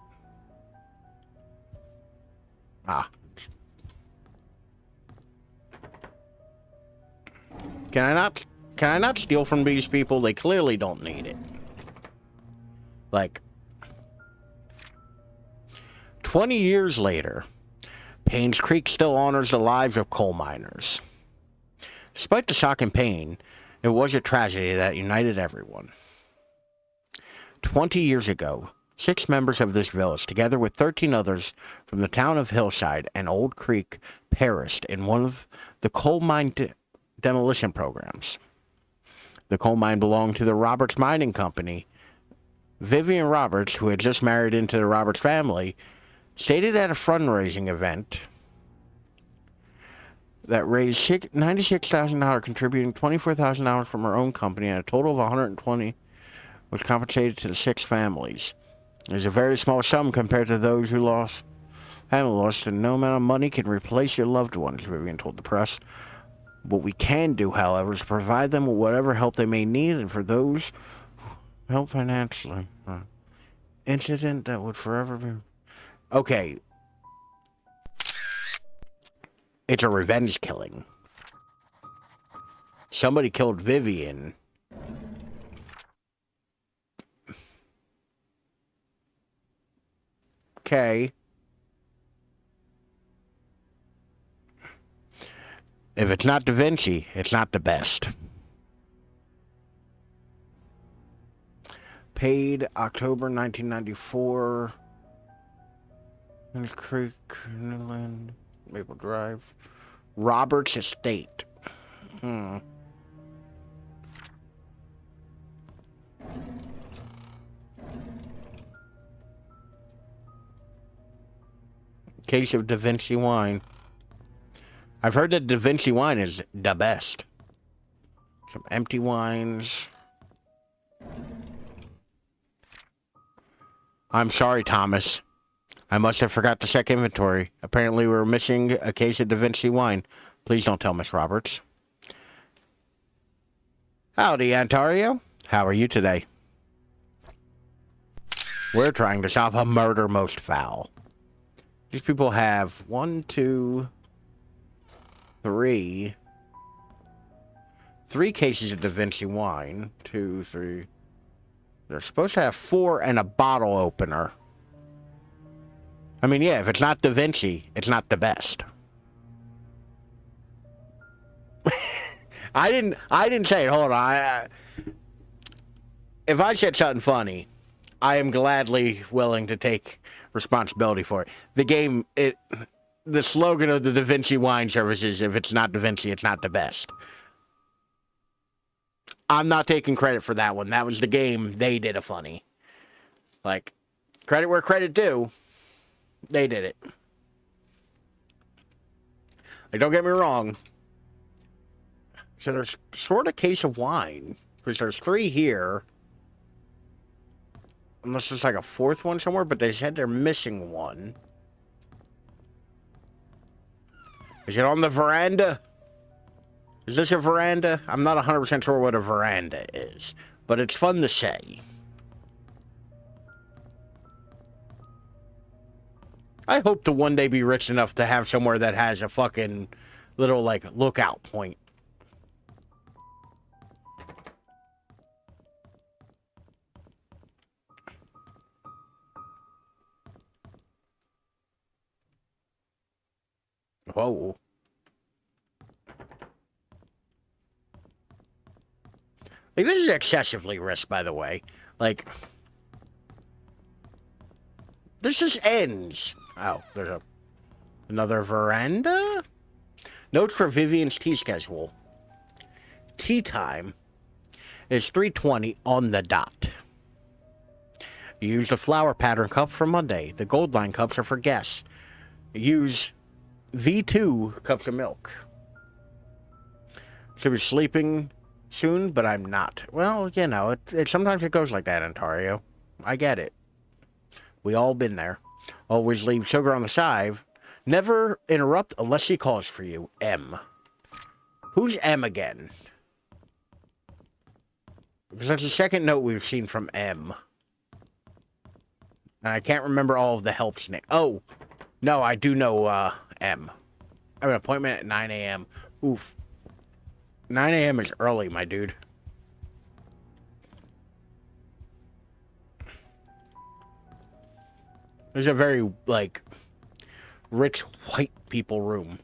Ah. Can I not steal from these people? They clearly don't need it. Like, 20 years later, PainsCreek still honors the lives of coal miners. Despite the shock and pain, it was a tragedy that united everyone. 20 years ago, 6 members of this village, together with 13 others from the town of Hillside and Old Creek, perished in one of the coal mine demolition programs. The coal mine belonged to the Roberts Mining Company. Vivian Roberts, who had just married into the Roberts family, stated at a fundraising event that raised $96,000, contributing $24,000 from her own company, and a total of $120,000 was compensated to the 6 families. It is a very small sum compared to those who lost family lost, and no amount of money can replace your loved ones, Vivian told the press. What we can do, however, is provide them with whatever help they may need, and for those who help financially. Incident that would forever be... Okay. It's a revenge killing. Somebody killed Vivian. Okay. If it's not Da Vinci, it's not the best. Paid October 1994. PainsCreek, Newland, Maple Drive. Roberts Estate. Case of Da Vinci wine. I've heard that Da Vinci wine is the best. Some empty wines. I'm sorry, Thomas. I must have forgot to check inventory. Apparently we were missing a case of Da Vinci wine. Please don't tell Miss Roberts. Howdy, Antario. How are you today? We're trying to solve a murder most foul. These people have 1, 2, 3. 3 cases of Da Vinci wine. 2, 3. They're supposed to have 4 and a bottle opener. I mean, yeah, if it's not Da Vinci, it's not the best. I didn't say it. Hold on. If I said something funny, I am gladly willing to take responsibility for it. The slogan of the Da Vinci wine service is, if it's not Da Vinci, it's not the best. I'm not taking credit for that one. That was the game. They did a funny. Like, credit where credit due. They did it. Like, don't get me wrong. So there's sort of a case of wine. Because there's 3 here. Unless there's like a 4th one somewhere. But they said they're missing one. Is it on the veranda? Is this a veranda? I'm not 100% sure what a veranda is. But it's fun to say. I hope to one day be rich enough to have somewhere that has a fucking little, like, lookout point. Whoa. Like, this is excessively risk, by the way. Like, this just ends. Oh, there's another veranda? Notes for Vivian's tea schedule. Tea time is 3:20 on the dot. Use the flower pattern cup for Monday. The gold line cups are for guests. Use V2 cups of milk. Should be sleeping soon, but I'm not. Well, you know, sometimes it goes like that, Ontario. I get it. We all been there. Always leave sugar on the side. Never interrupt unless she calls for you. M. Who's M again? Because that's the second note we've seen from M. And I can't remember all of the help's name. Oh, no, I do know M. I have an appointment at 9 a.m. Oof. 9 a.m. is early, my dude. There's a very, like, rich white people room.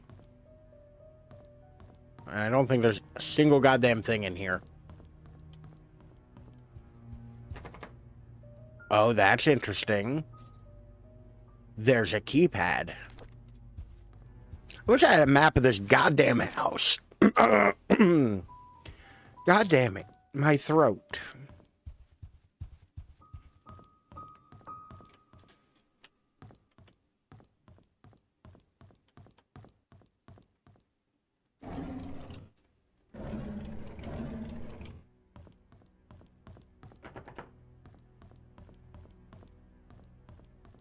And I don't think there's a single goddamn thing in here. Oh, that's interesting. There's a keypad. I wish I had a map of this goddamn house. God damn it. My throat.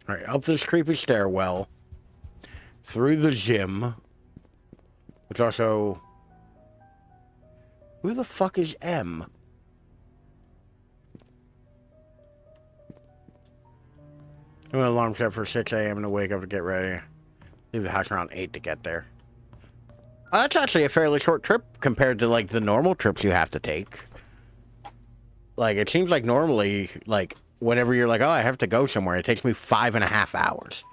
Alright, up this creepy stairwell. Through the gym. Which also... Who the fuck is M? I'm an alarm set for 6 a.m. to wake up to get ready. Leave the house around 8 to get there. That's actually a fairly short trip compared to, like, the normal trips you have to take. Like, it seems like normally, like, whenever you're like, oh, I have to go somewhere, it takes me 5.5 hours.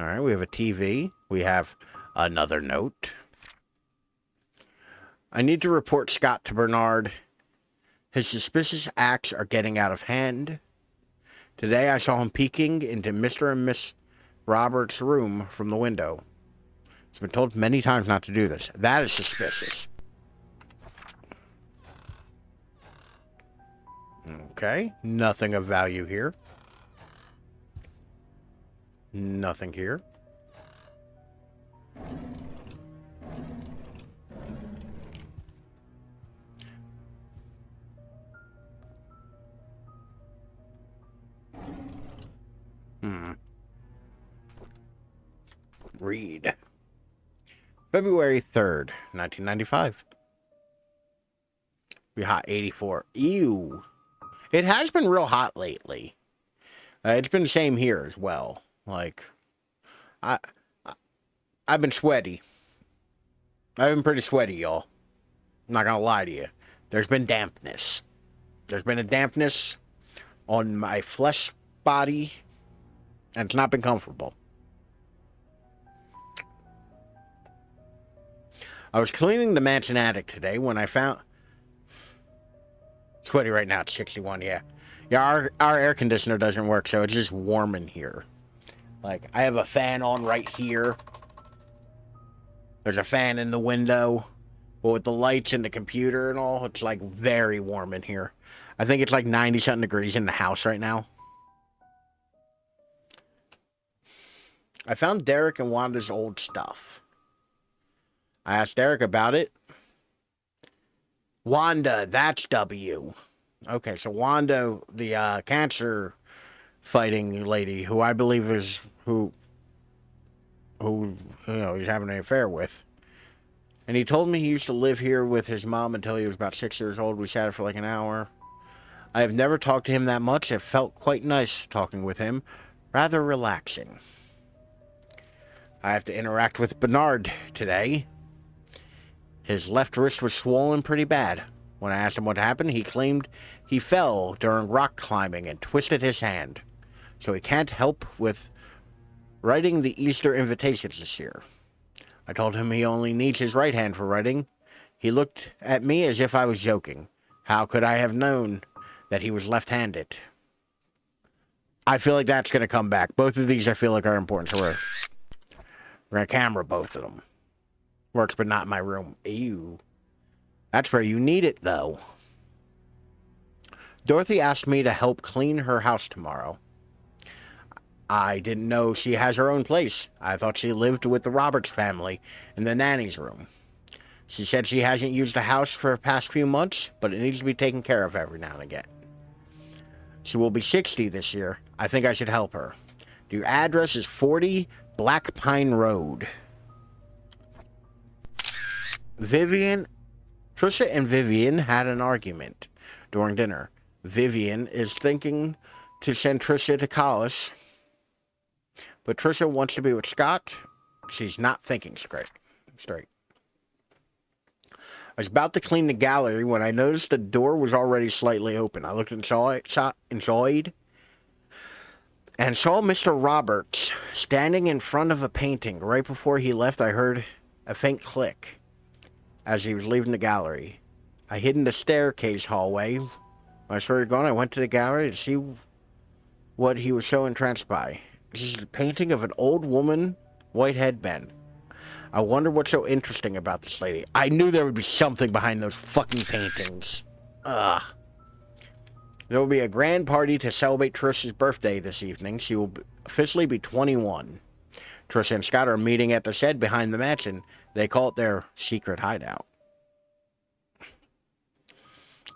Alright, we have a TV. We have another note. I need to report Scott to Bernard. His suspicious acts are getting out of hand. Today I saw him peeking into Mr. and Miss Roberts' room from the window. He's been told many times not to do this. That is suspicious. Okay, nothing of value here. Nothing here. Read. February 3rd, 1995. Be hot 84. Ew. It has been real hot lately. It's been the same here as well. Like, I've been sweaty. I've been pretty sweaty, y'all. I'm not gonna lie to you. There's been dampness. There's been a dampness on my flesh body, and it's not been comfortable. I was cleaning the mansion attic today when I found... Sweaty right now, it's 61, yeah. Yeah, our air conditioner doesn't work, so it's just warm in here. Like, I have a fan on right here. There's a fan in the window. But with the lights and the computer and all, it's like very warm in here. I think it's like 90-something degrees in the house right now. I found Derek and Wanda's old stuff. I asked Derek about it. Wanda, that's W. Okay, so Wanda, the cancer fighting lady, who I believe is who you know he's having an affair with. And he told me he used to live here with his mom until he was about 6 years old. We chatted for like an hour. I have never talked to him that much. It felt quite nice talking with him. Rather relaxing. I have to interact with Bernard today. His left wrist was swollen pretty bad. When I asked him what happened, he claimed he fell during rock climbing and twisted his hand. So he can't help with writing the Easter invitations this year. I told him he only needs his right hand for writing. He looked at me as if I was joking. How could I have known that he was left-handed? I feel like that's going to come back. Both of these I feel like are important, so we're going to camera both of them. Works, but not in my room. Ew. That's where you need it, though. Dorothy asked me to help clean her house tomorrow. I didn't know she has her own place. I thought she lived with the Roberts family in the nanny's room. She said she hasn't used the house for the past few months, but it needs to be taken care of every now and again. She will be 60 this year. I think I should help her. Your address is 40 Black Pine Road. Trisha and Vivian had an argument during dinner. Vivian is thinking to send Trisha to college, but Trisha wants to be with Scott. She's not thinking straight. I was about to clean the gallery when I noticed the door was already slightly open. I looked and saw Mr. Roberts standing in front of a painting. Right before he left, I heard a faint click as he was leaving the gallery. I hid in the staircase hallway. When I started going, I went to the gallery to see what he was so entranced by. This is a painting of an old woman, white headband. I wonder what's so interesting about this lady. I knew there would be something behind those fucking paintings. Ugh. There will be a grand party to celebrate Trisha's birthday this evening. She will officially be 21. Trisha and Scott are meeting at the shed behind the mansion. They call it their secret hideout.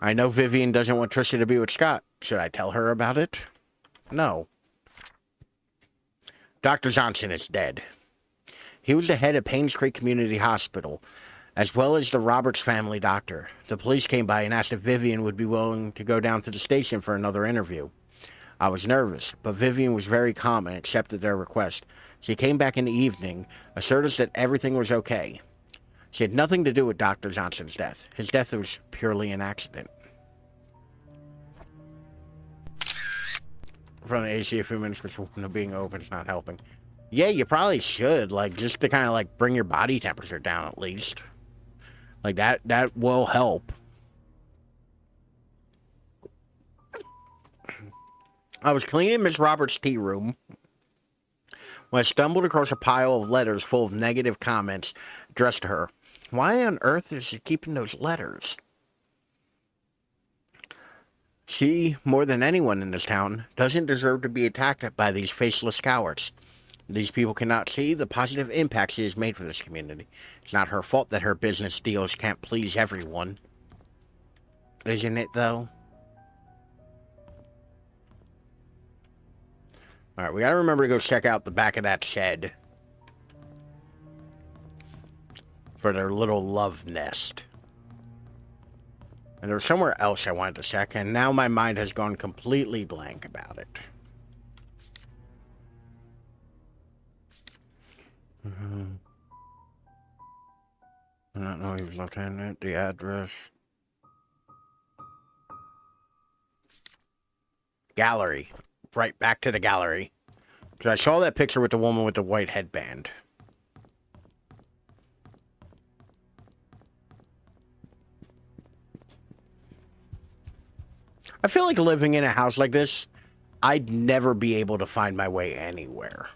I know Vivian doesn't want Trisha to be with Scott. Should I tell her about it? No. Dr. Johnson is dead. He was the head of PainsCreek Community Hospital, as well as the Roberts family doctor. The police came by and asked if Vivian would be willing to go down to the station for another interview. I was nervous, but Vivian was very calm and accepted their request. She came back in the evening, assured us that everything was okay. She had nothing to do with Dr. Johnson's death. His death was purely an accident. From the AC, a few minutes before being open is not helping. Yeah, you probably should, like, just to kind of, like, bring your body temperature down at least. Like, that will help. I was cleaning Miss Roberts' tea room when I stumbled across a pile of letters full of negative comments addressed to her. Why on earth is she keeping those letters? She, more than anyone in this town, doesn't deserve to be attacked by these faceless cowards. These people cannot see the positive impact she has made for this community. It's not her fault that her business deals can't please everyone. Isn't it, though? Alright, we gotta remember to go check out the back of that shed. for their little love nest. And there was somewhere else I wanted to check, and now my mind has gone completely blank about it. I don't know, he was lieutenant, the address. Gallery. Right back to the gallery. So I saw that picture with the woman with the white headband. I feel like living in a house like this, I'd never be able to find my way anywhere.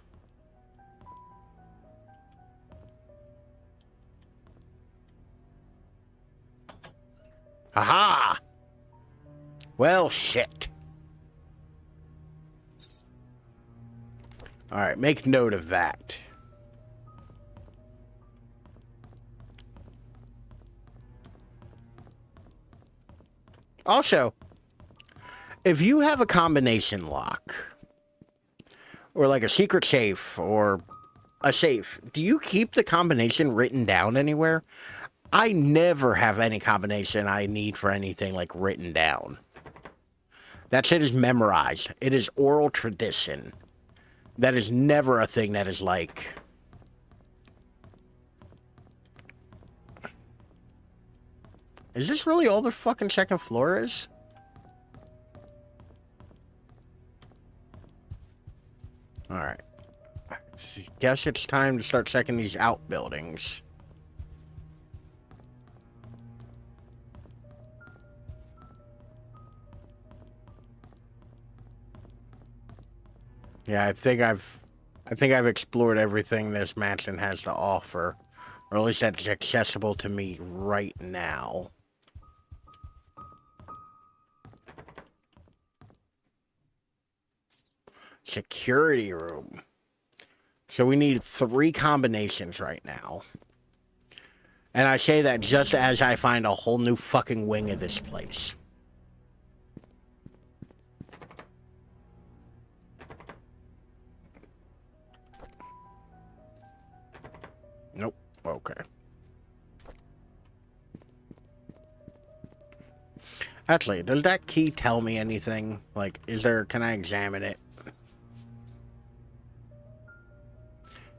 Haha! Well, shit. Alright, make note of that. Also, if you have a combination lock, or like a secret safe, or a safe, do you keep the combination written down anywhere? I never have any combination I need for anything like written down. That shit is memorized. It is oral tradition. That is never a thing that is like... Is this really all the fucking second floor is? Alright. Guess it's time to start checking these outbuildings. Yeah, I think I've explored everything this mansion has to offer. Or at least that's accessible to me right now. Security room. So we need 3 combinations right now. And I say that just as I find a whole new fucking wing of this place. Nope. Okay. Actually, does that key tell me anything? Like, can I examine it?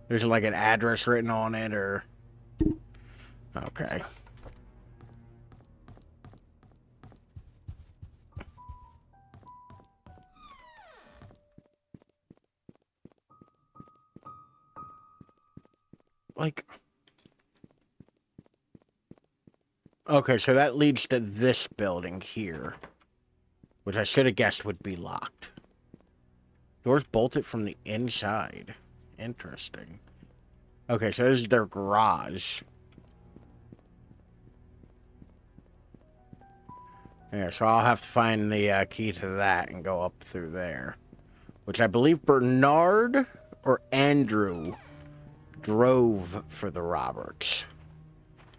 There's like an address written on it, or... Okay. Like... Okay, so that leads to this building here. Which I should have guessed would be locked. Doors bolted from the inside. Interesting. Okay, so this is their garage. Yeah, so I'll have to find the key to that and go up through there. Which I believe Bernard or Andrew drove for the Roberts.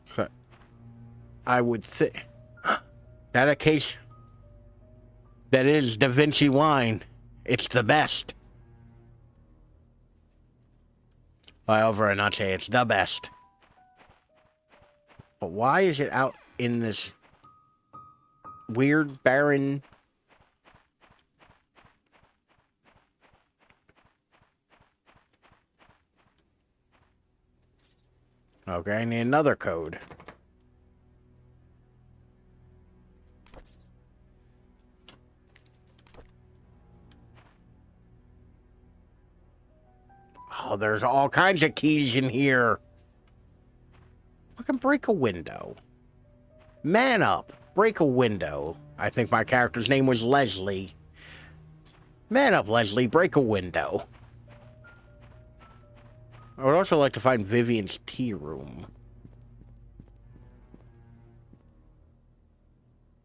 So I would think... That a case... That is Da Vinci wine. It's the best. I'll overenunciate, it's the best. But why is it out in this weird, barren... Okay, I need another code. Oh, there's all kinds of keys in here. I can break a window. Man up. Break a window. I think my character's name was Leslie. Man up, Leslie. Break a window. I would also like to find Vivian's tea room.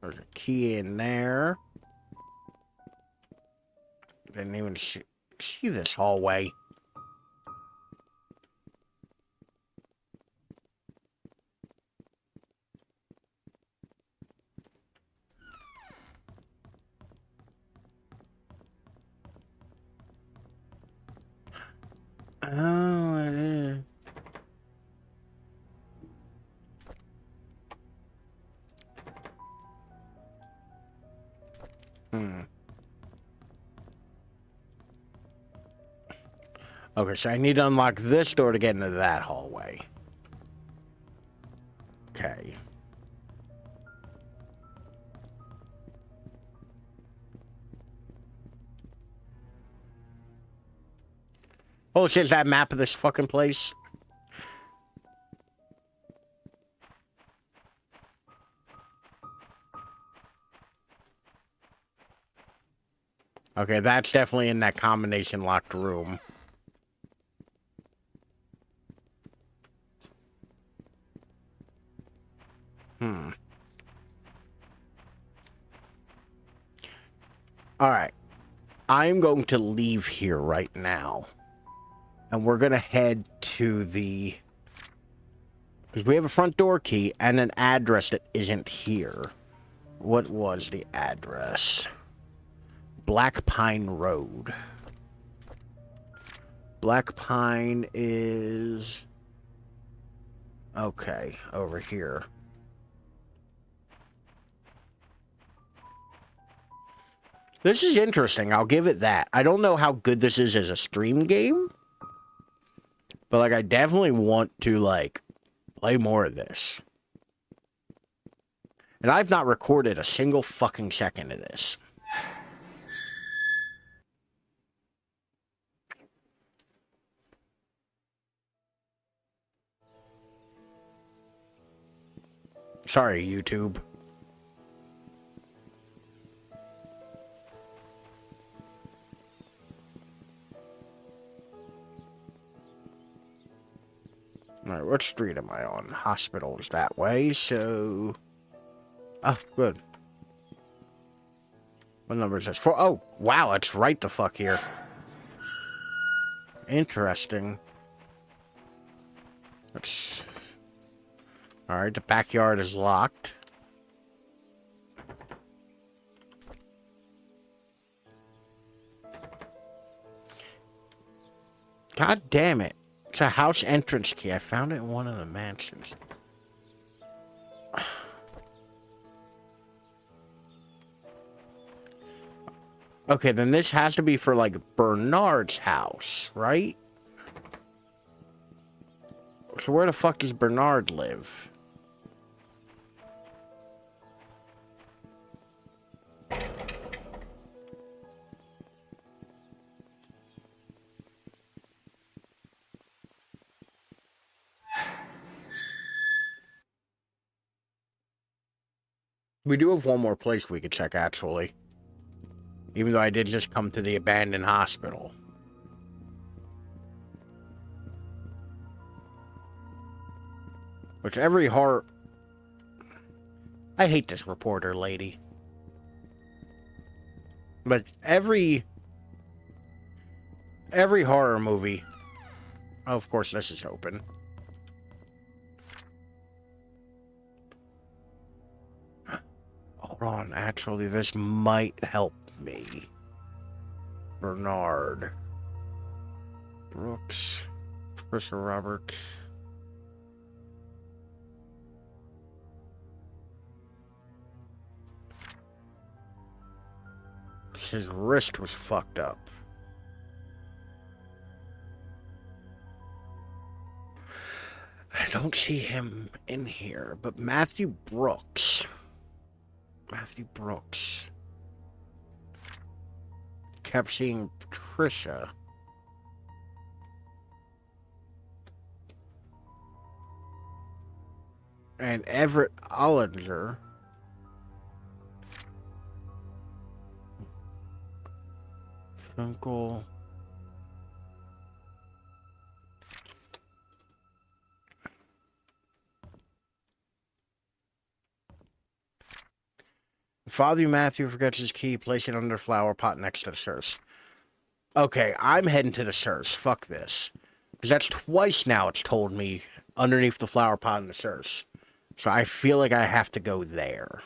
There's a key in there. Didn't even see this hallway. Oh, it is. Okay, so I need to unlock this door to get into that hallway. Okay. Oh, it says that map of this fucking place. Okay, that's definitely in that combination locked room. Alright. I'm going to leave here right now. And we're going to head to the... Because we have a front door key and an address that isn't here. What was the address? Black Pine Road. Black Pine is... Okay, over here. This is interesting, I'll give it that. I don't know how good this is as a stream game. But, like, I definitely want to, like, play more of this. And I've not recorded a single fucking second of this. Sorry, YouTube. Alright, what street am I on? Hospital's that way, so... Ah, good. What number is this? For oh, wow, it's right the fuck here. Interesting. Let's... Alright, the backyard is locked. God damn it. It's a house entrance key. I found it in one of the mansions. Okay, then this has to be for, like, Bernard's house, right? So where the fuck does Bernard live? We do have one more place we could check, actually. Even though I did just come to the abandoned hospital. Which every horror... I hate this reporter lady. But every horror movie... Oh, of course, this is open. Hold on, actually, this might help me. Bernard. Brooks. Professor Roberts. His wrist was fucked up. I don't see him in here, but Matthew Brooks. Matthew Brooks. Kept seeing Patricia. And Everett Ollinger. Uncle. Father Matthew forgets his key, place it under a flower pot next to the Sirs. Okay, I'm heading to the Sirs. Fuck this. Because that's twice now it's told me underneath the flower pot in the Sirs. So I feel like I have to go there.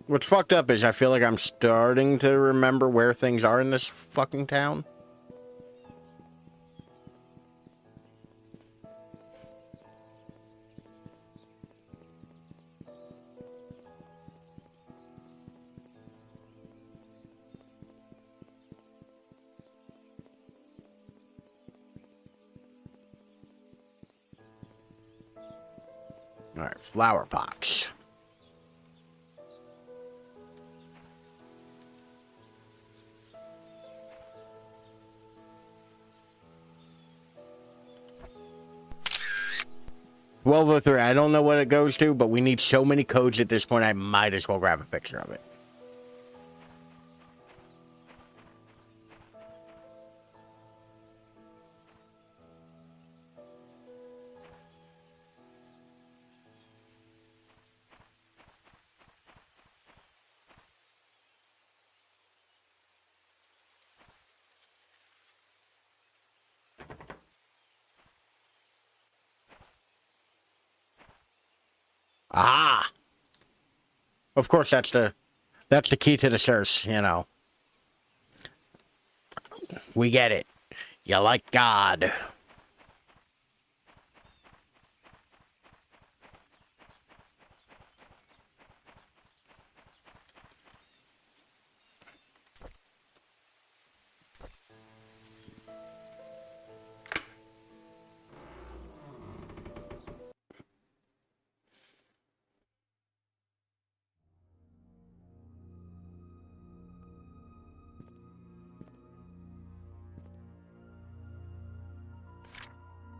What's fucked up is I feel like I'm starting to remember where things are in this fucking town. All right, flower pots. Well, three. I don't know what it goes to, but we need so many codes at this point, I might as well grab a picture of it. Ah! Of course, that's the key to the source, you know. We get it. You like God.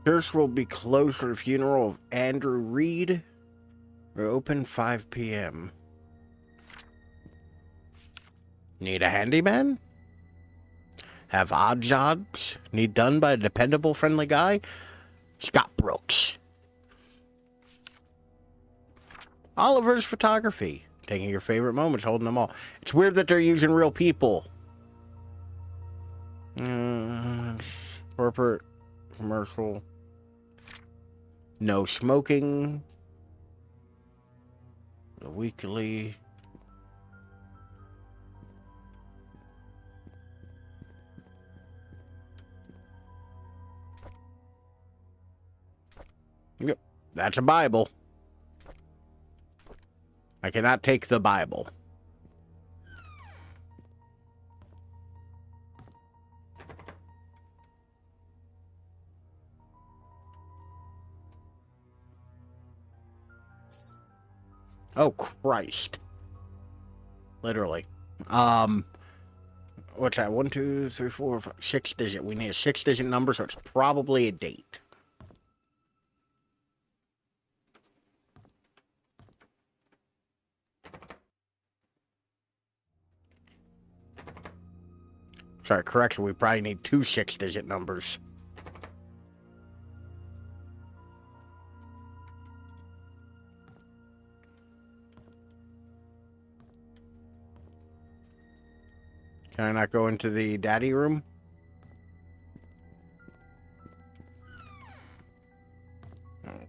Church will be closed for the funeral of Andrew Reed. We're open 5 p.m. Need a handyman? Have odd jobs? Need done by a dependable, friendly guy? Scott Brooks. Oliver's Photography. Taking your favorite moments, holding them all. It's weird that they're using real people. Corporate, commercial. No smoking. The weekly. Yep, that's a Bible. I cannot take the Bible. Oh, Christ. Literally. What's that? 1, 2, 3, 4, 5, 6 digit. We need a 6-digit number, so it's probably a date. Sorry, correction. We probably need 2 6-digit numbers. Can I not go into the daddy room?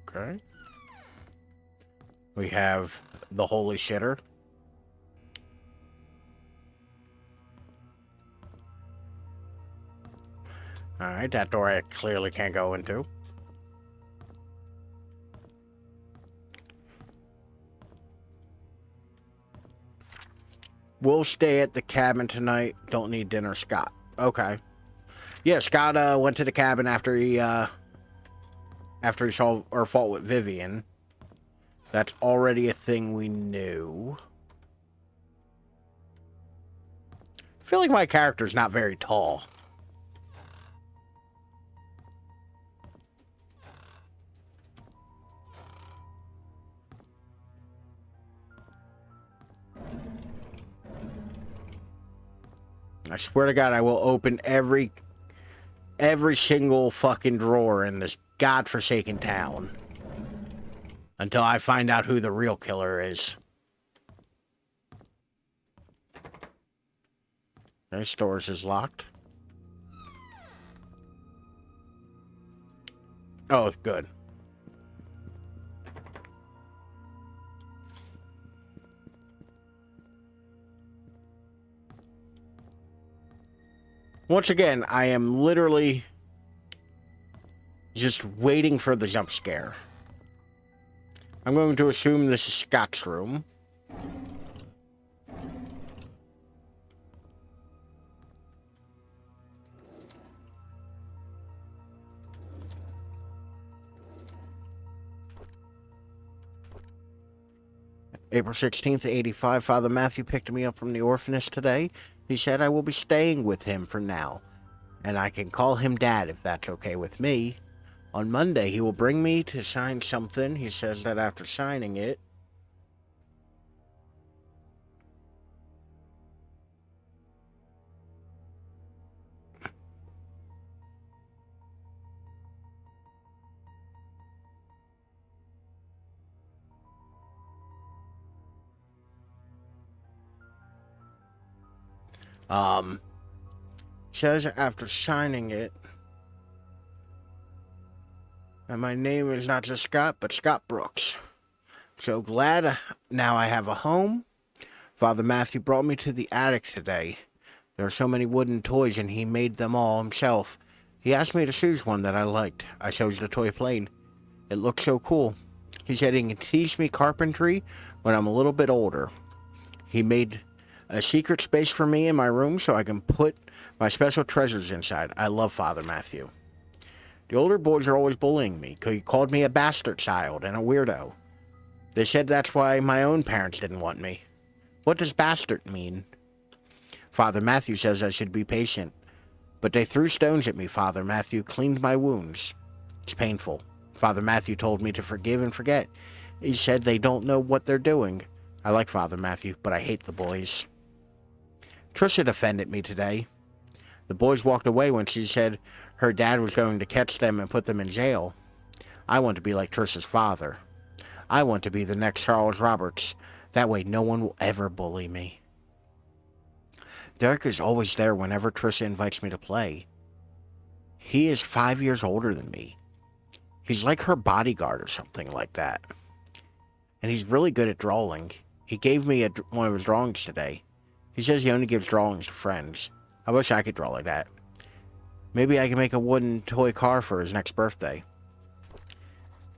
Okay. We have the holy shitter. Alright, that door I clearly can't go into. We'll stay at the cabin tonight. Don't need dinner, Scott. Okay. Yeah, Scott went to the cabin after he saw or fought with Vivian. That's already a thing we knew. I feel like my character's not very tall. I swear to God, I will open every single fucking drawer in this godforsaken town until I find out who the real killer is. Okay, stores is locked. Oh, it's good. Once again, I am literally just waiting for the jump scare. I'm going to assume this is Scott's room. April 16th, 85, Father Matthew picked me up from the orphanage today. He said I will be staying with him for now, and I can call him Dad if that's okay with me. On Monday, he will bring me to sign something. He says that after signing it, says after signing it, and my name is not just Scott, but Scott Brooks. So glad now I have a home. Father Matthew brought me to the attic today. There are so many wooden toys, and he made them all himself. He asked me to choose one that I liked. I chose the toy plane. It looked so cool. He said he can teach me carpentry when I'm a little bit older. He made a secret space for me in my room so I can put my special treasures inside. I love Father Matthew. The older boys are always bullying me. He called me a bastard child and a weirdo. They said that's why my own parents didn't want me. What does bastard mean? Father Matthew says I should be patient. But they threw stones at me. Father Matthew cleaned my wounds. It's painful. Father Matthew told me to forgive and forget. He said they don't know what they're doing. I like Father Matthew, but I hate the boys. Trisha defended me today. The boys walked away when she said her dad was going to catch them and put them in jail. I want to be like Trisha's father. I want to be the next Charles Roberts. That way no one will ever bully me. Derek is always there whenever Trisha invites me to play. He is 5 years older than me. He's like her bodyguard or something like that. And he's really good at drawing. He gave me one of his drawings today. He says he only gives drawings to friends. I wish I could draw like that. Maybe I can make a wooden toy car for his next birthday.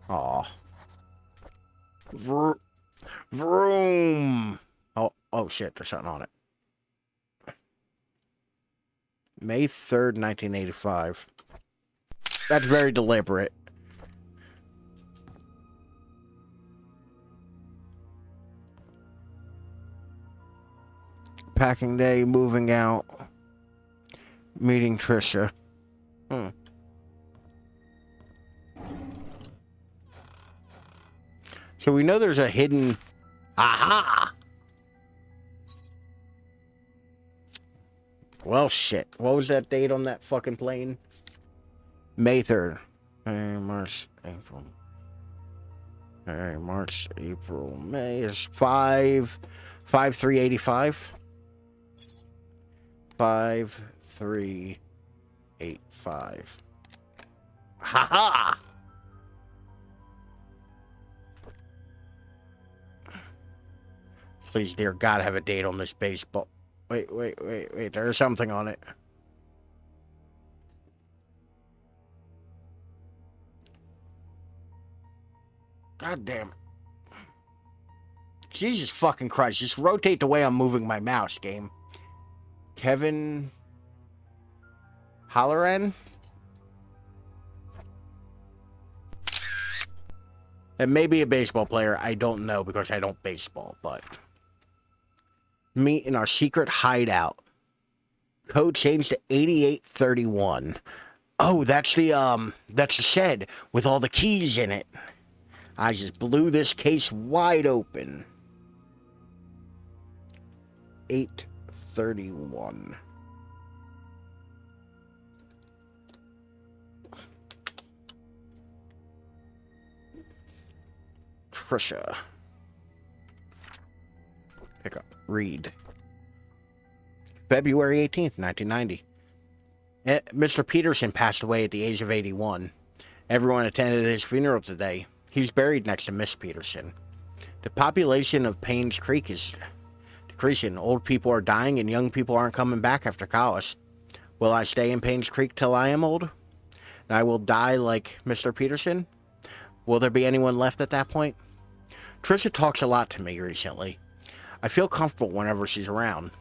Aw. Vroom. Oh shit, there's something on it. May 3rd, 1985. That's very deliberate. Packing day, moving out. Meeting Trisha. So we know there's a hidden... Aha! Well, shit. What was that date on that fucking plane? May 3rd. March, April. March, April, May is 5/3/85. 5/3/85. Ha-ha! Please, dear God, have a date on this baseball. Wait. There's something on it. God damn it. Jesus fucking Christ. Just rotate the way I'm moving my mouse, game. Kevin Halloran? It may be a baseball player. I don't know because I don't baseball, but... Meet in our secret hideout. Code changed to 8831. Oh, that's the shed with all the keys in it. I just blew this case wide open. 831. Trisha. Pick up. Read. February 18th, 1990. Mr. Peterson passed away at the age of 81. Everyone attended his funeral today. He's buried next to Miss Peterson. The population of PainsCreek is decreasing. Old people are dying and young people aren't coming back after college. Will I stay in Paynes Creek till I am old? And I will die like Mr. Peterson? Will there be anyone left at that point? Trisha talks a lot to me recently. I feel comfortable whenever she's around.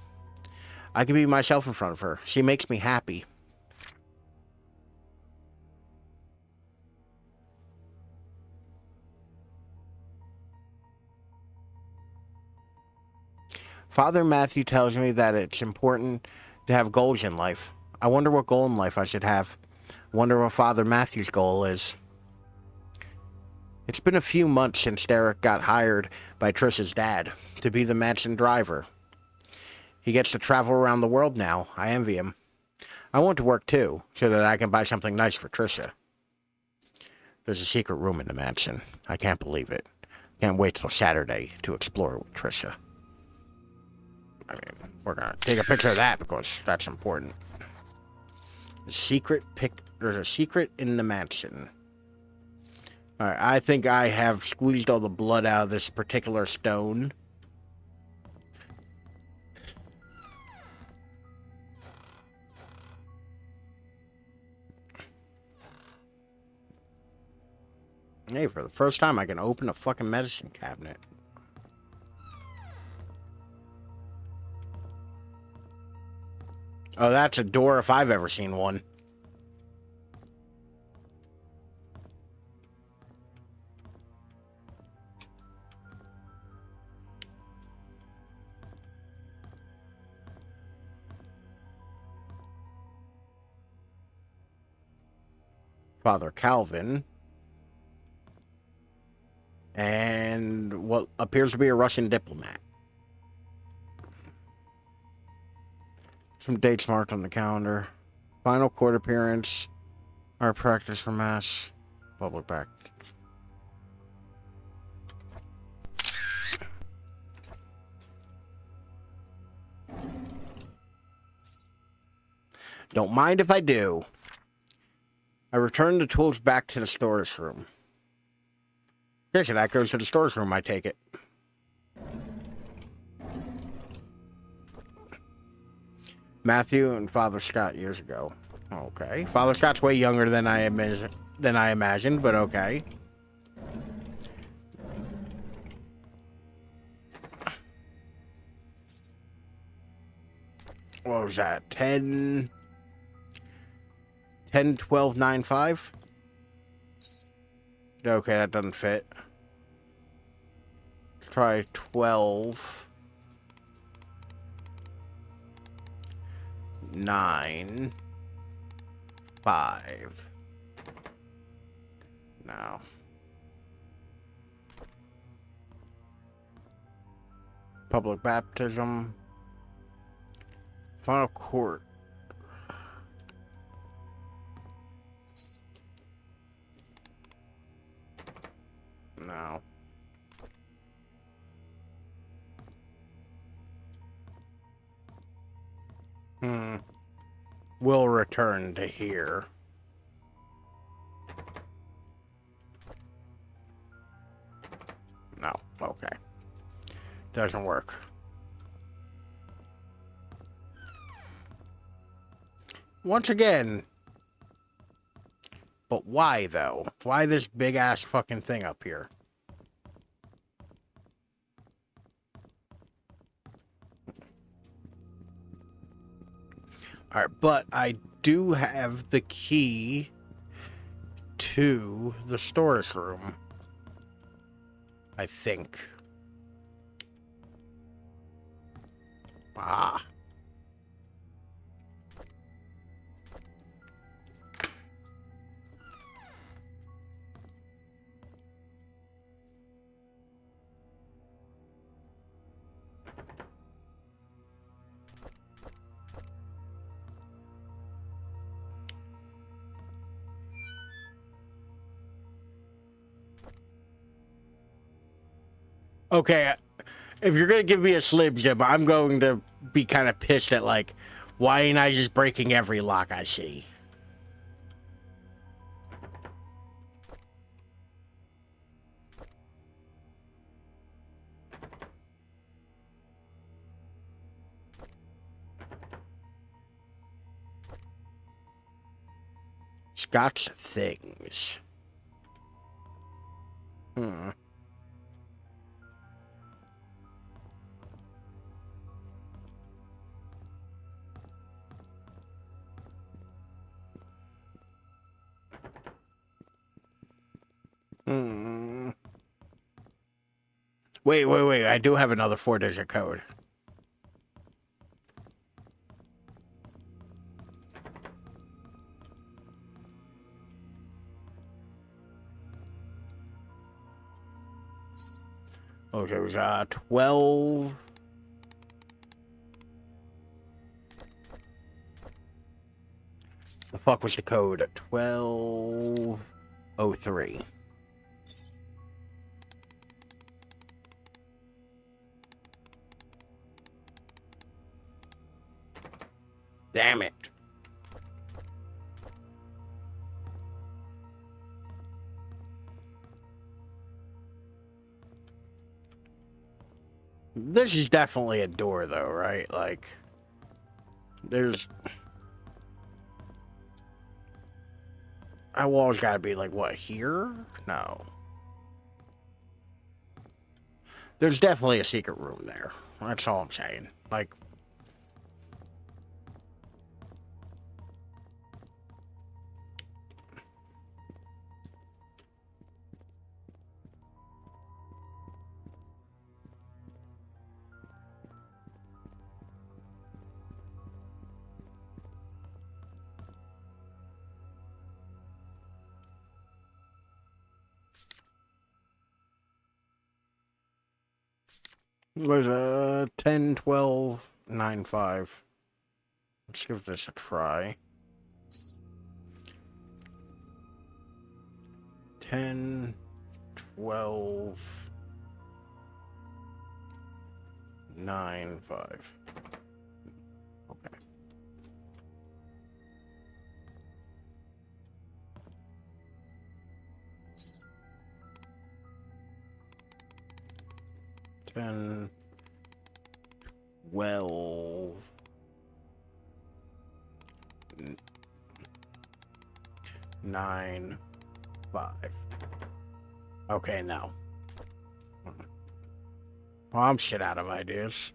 I can be myself in front of her. She makes me happy. Father Matthew tells me that it's important to have goals in life. I wonder what goal in life I should have. Wonder what Father Matthew's goal is. It's been a few months since Derek got hired by Trisha's dad to be the mansion driver. He gets to travel around the world now. I envy him. I want to work too, so that I can buy something nice for Trisha. There's a secret room in the mansion. I can't believe it. Can't wait till Saturday to explore it with Trisha. I mean, we're gonna take a picture of that because that's important. There's a secret in the mansion. Alright, I think I have squeezed all the blood out of this particular stone. Hey, for the first time I can open a fucking medicine cabinet. Oh, that's a door if I've ever seen one. Father Calvin. And what appears to be a Russian diplomat. Some dates marked on the calendar. Final court appearance. Our practice for mass. Public back. Don't mind if I do. I return the tools back to the storage room. Okay, so that goes to the storage room, I take it. Matthew and Father Scott years ago. Okay. Father Scott's way younger than I imagined, but okay. What was that? 10/12/95? Okay, that doesn't fit. Let's try 12/9/5. No. Public baptism. Final court. No. We'll return to here. No. Okay. Doesn't work. Once again. But why, though? Why this big-ass fucking thing up here? Alright, but I do have the key to the storage room. I think. Ah. Okay, if you're gonna give me a Slim Jim, I'm going to be kind of pissed at, like, why ain't I just breaking every lock I see? Scott's things. Hmm. Hmm. Wait. I do have another 4-digit code. Okay, we got 12. The fuck was the code? 1203. Damn it. This is definitely a door, though, right? Like, there's... That wall's gotta be, like, what, here? No. There's definitely a secret room there. That's all I'm saying. Like... Was 10, 12, 9, 5. Let's give this a try. 10, 12, 9, 5. Okay. Ten, 12, 9, 5. Okay, now. Well, I'm shit out of ideas.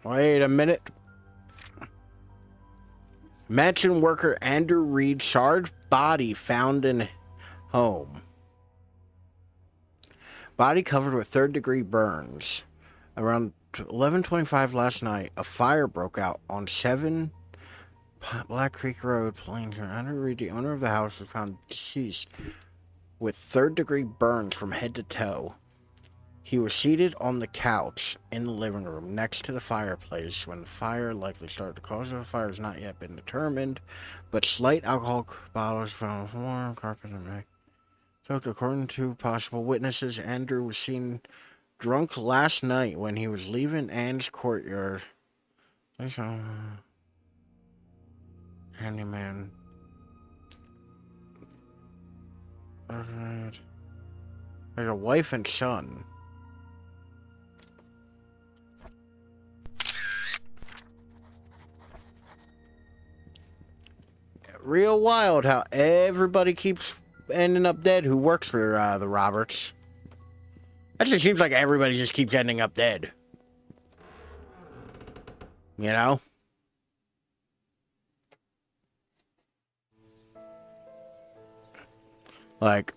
Wait a minute. Mansion worker Andrew Reed charged body found in home. Body covered with third-degree burns. Around 11:25 last night, a fire broke out on 7 Black Creek Road, Plains. Andrew Reed, the owner of the house, was found deceased with third-degree burns from head to toe. He was seated on the couch in the living room next to the fireplace when the fire likely started. The cause of the fire has not yet been determined, but slight alcohol bottles found on the floor, carpet, and May. So, according to possible witnesses, Andrew was seen drunk last night when he was leaving Anne's courtyard. Handyman. There's a wife and son. Real wild how everybody keeps ending up dead who works for the Roberts. Actually, seems like everybody just keeps ending up dead. You know? Like...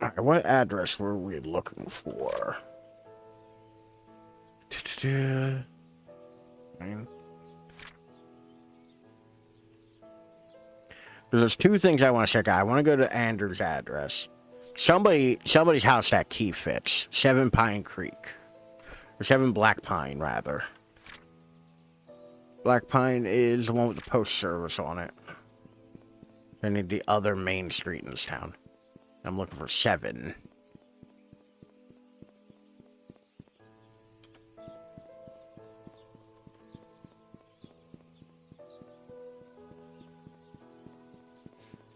Alright, what address were we looking for? There's two things I want to check out. I want to go to Andrew's address. Somebody's house that key fits. 7 Pine Creek. Or 7 Black Pine, rather. Black Pine is the one with the post service on it. I need the other main street in this town. I'm looking for 7.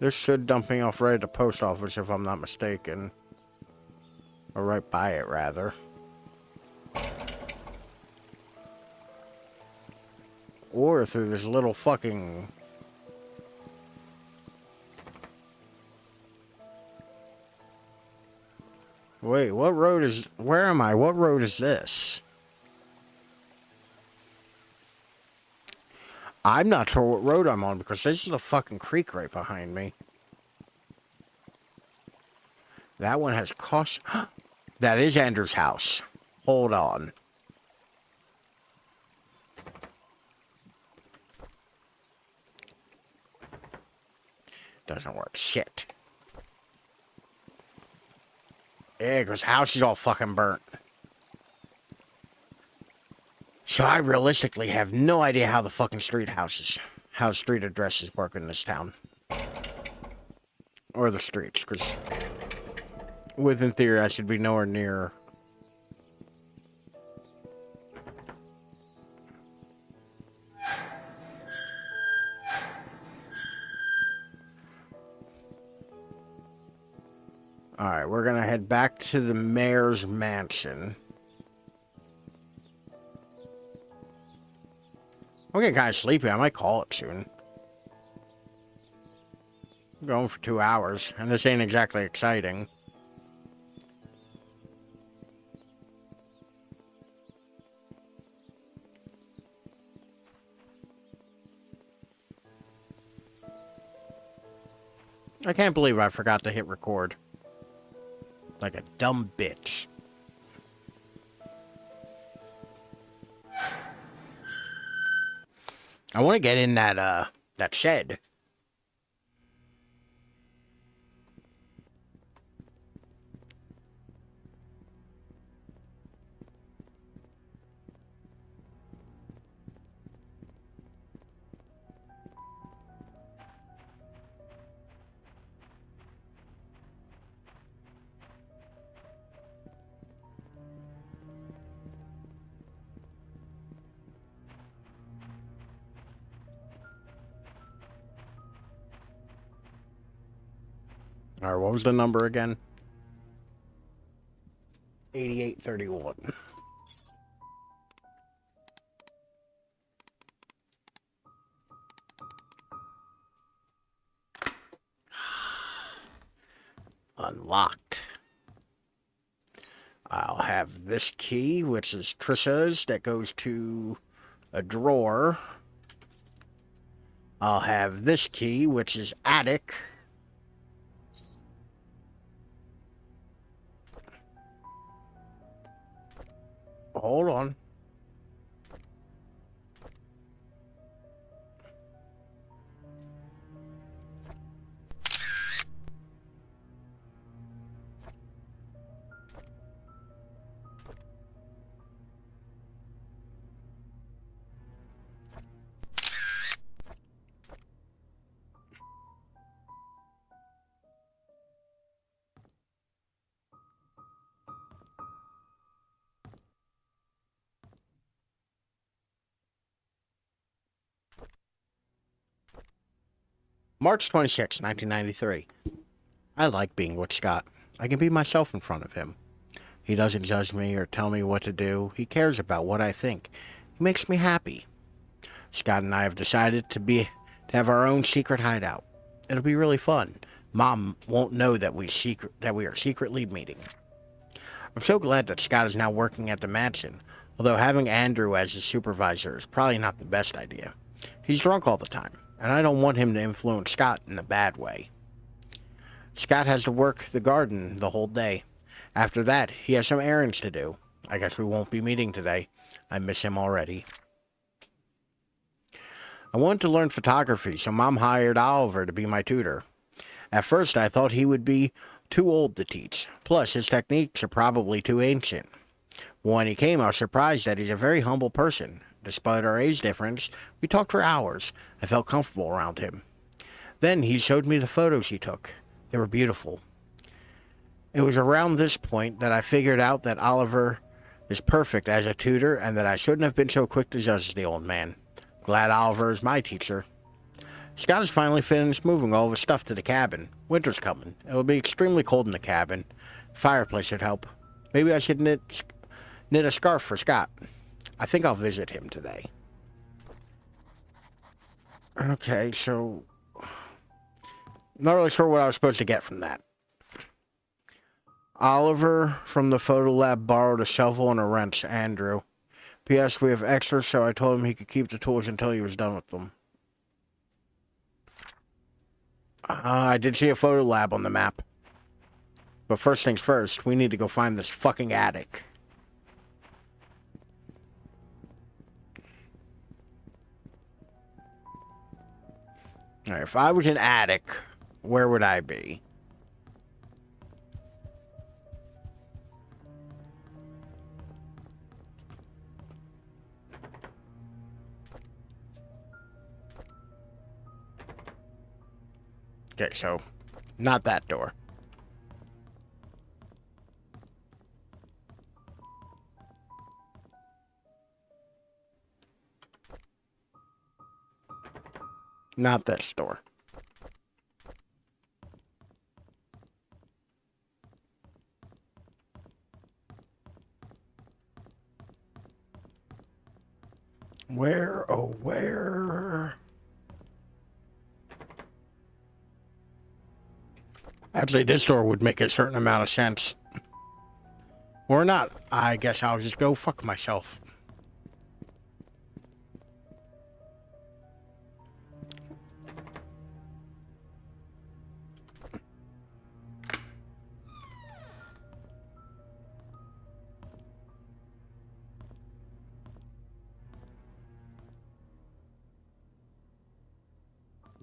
This should dump me off right at the post office if I'm not mistaken. Or right by it, rather. or through this little fucking... Wait, what road is... Where am I? What road is this? I'm not sure what road I'm on because this is a fucking creek right behind me. That one has cost... That is Andrew's house. Hold on. Doesn't work. Shit. Yeah, because the house is all fucking burnt. So I realistically have no idea how the fucking how street addresses work in this town. Or the streets, because within theory I should be nowhere near. Alright, we're gonna head back to the mayor's mansion. I'm getting kind of sleepy. I might call it soon. I'm going for 2 hours, and this ain't exactly exciting. I can't believe I forgot to hit record. Like a dumb bitch. I want to get in that shed. All right, what was the number again? 8831. Unlocked. I'll have this key, which is Trisha's, that goes to a drawer. I'll have this key, which is attic. Hold on. March 26, 1993. I like being with Scott. I can be myself in front of him. He doesn't judge me or tell me what to do. He cares about what I think. He makes me happy. Scott and I have decided to have our own secret hideout. It'll be really fun. Mom won't know that we are secretly meeting. I'm so glad that Scott is now working at the mansion, although having Andrew as his supervisor is probably not the best idea. He's drunk all the time, and I don't want him to influence Scott in a bad way. Scott has to work the garden the whole day. After that, he has some errands to do. I guess we won't be meeting today. I miss him already. I wanted to learn photography, so Mom hired Oliver to be my tutor. At first, I thought he would be too old to teach. Plus, his techniques are probably too ancient. When he came, I was surprised that he's a very humble person. Despite our age difference, we talked for hours. I felt comfortable around him. Then he showed me the photos he took. They were beautiful. It was around this point that I figured out that Oliver is perfect as a tutor and that I shouldn't have been so quick to judge the old man. Glad Oliver is my teacher. Scott has finally finished moving all of his stuff to the cabin. Winter's coming. It will be extremely cold in the cabin. Fireplace should help. Maybe I should knit a scarf for Scott. I think I'll visit him today. Okay, so... Not really sure what I was supposed to get from that. Oliver from the photo lab borrowed a shovel and a wrench, Andrew. P.S. We have extras, so I told him he could keep the tools until he was done with them. I did see a photo lab on the map. But first things first, we need to go find this fucking attic. Alright, if I was an attic, where would I be? Okay, so, not that door. Not this door. Where, oh, where? Actually, this door would make a certain amount of sense. Or not. I guess I'll just go fuck myself.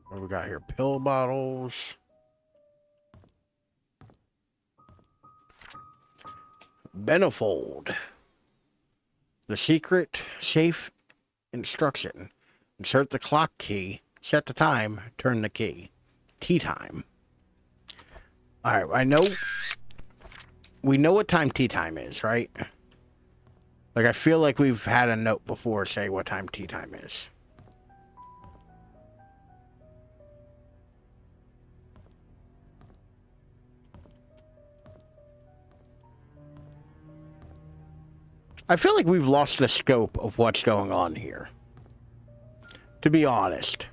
What we got here? Pill bottles. Benefold. The secret safe instruction. Insert the clock key. Set the time. Turn the key. Tea time. Alright, I know... We know what time tea time is, right? Like, I feel like we've had a note before say what time tea time is. I feel like we've lost the scope of what's going on here. To be honest.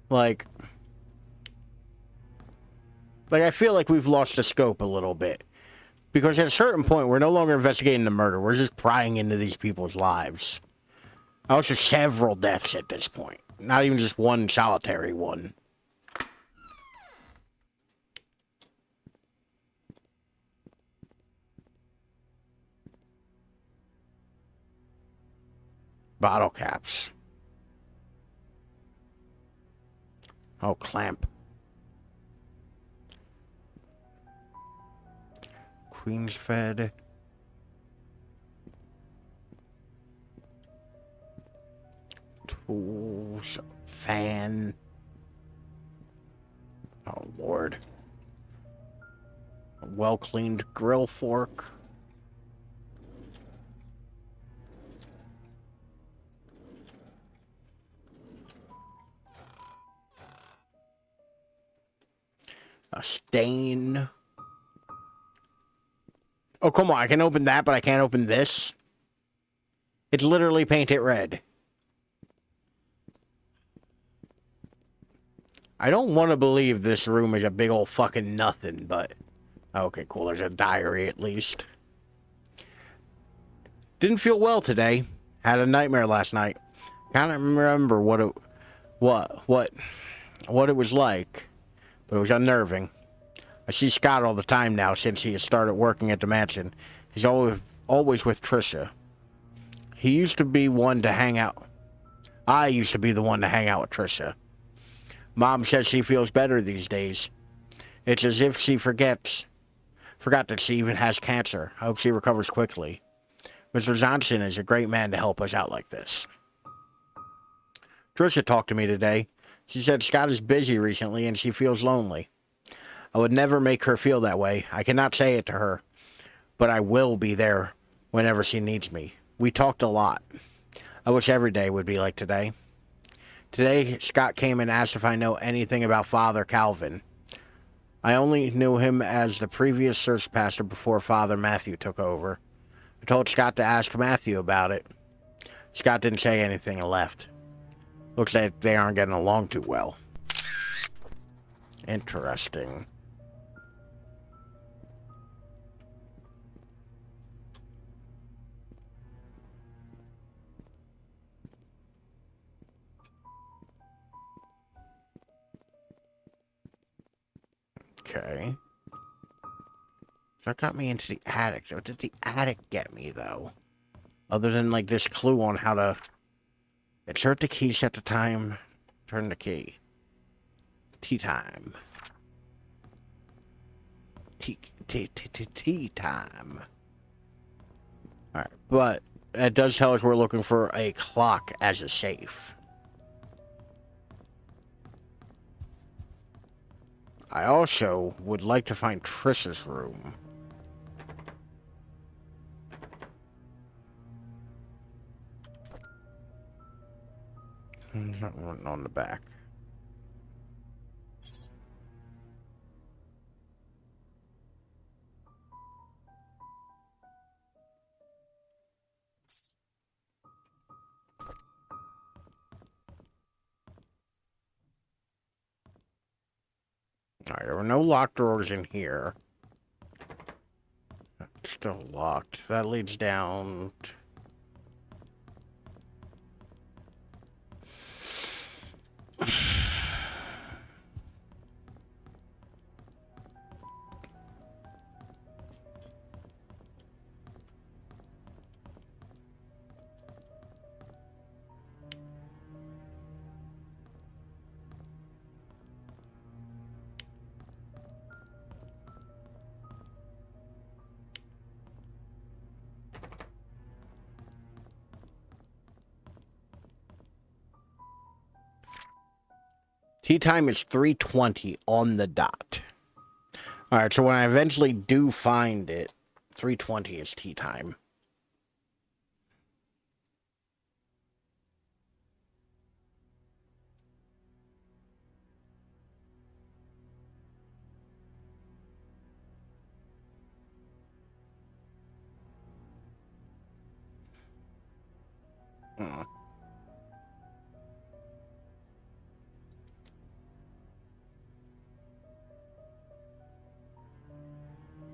Like, I feel like we've lost the scope a little bit. Because at a certain point, we're no longer investigating the murder. We're just prying into these people's lives. Also, several deaths at this point. Not even just one solitary one. Bottle caps. Oh, clamp. Queen's Fed. Tools. Fan. Oh, Lord. A well-cleaned grill fork. A stain. Oh, come on. I can open that, but I can't open this. It's literally painted red. I don't want to believe this room is a big old fucking nothing, but... Okay, cool. There's a diary, at least. Didn't feel well today. Had a nightmare last night. Can't remember what it was like. But it was unnerving. I see Scott all the time now since he has started working at the mansion. He's always with Trisha. He used to be one to hang out. I used to be the one to hang out with Trisha. Mom says she feels better these days. It's as if she forgot that she even has cancer. I hope she recovers quickly. Mr. Johnson is a great man to help us out like this. Trisha talked to me today. She said Scott is busy recently and she feels lonely. I would never make her feel that way. I cannot say it to her, but I will be there whenever she needs me. We talked a lot. I wish every day would be like today. Today, Scott came and asked if I know anything about Father Calvin. I only knew him as the previous church pastor before Father Matthew took over. I told Scott to ask Matthew about it. Scott didn't say anything and left. Looks like they aren't getting along too well. Interesting. Okay. That got me into the attic. What did the attic get me, though? Other than, like, this clue on how to... Insert the key, set the time, turn the key. Tea time. Tea time. Alright, but it does tell us we're looking for a clock as a safe. I also would like to find Trish's room. There's not one on the back. Alright, there were no locked drawers in here. Still locked. That leads down. Tea time is 3:20 on the dot. Alright, so when I eventually do find it, 3:20 is tea time.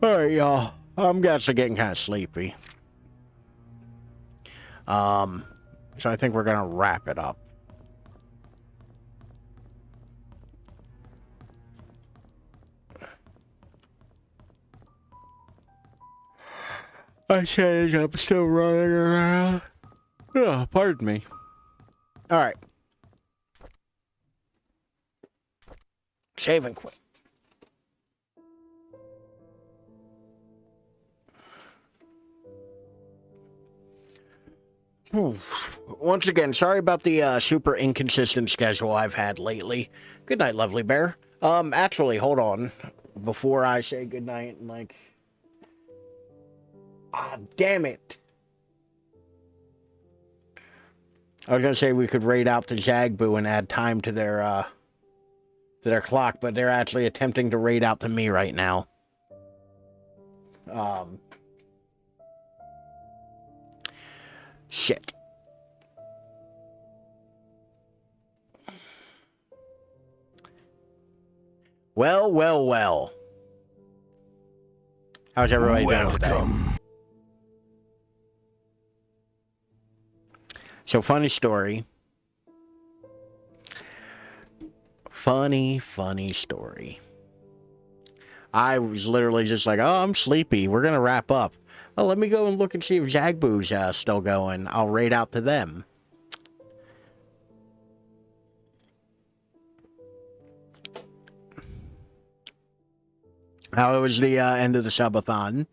Alright, y'all. I'm guessing getting kind of sleepy. So I think we're gonna wrap it up. I said I'm still running around. Oh, pardon me. Alright. Save and quit. Once again, sorry about the super inconsistent schedule I've had lately. Good night, lovely bear. Actually, hold on. Before I say good night, like... Ah, damn it. I was gonna say we could raid out the Zagboo and add time to their clock, but they're actually attempting to raid out to me right now. Shit. Well, well, well. How's everybody doing today? So, funny story. Funny story. I was literally just like, oh, I'm sleepy. We're going to wrap up. Oh, let me go and look and see if Zagboo's still going. I'll raid out to them. It was the end of the subathon.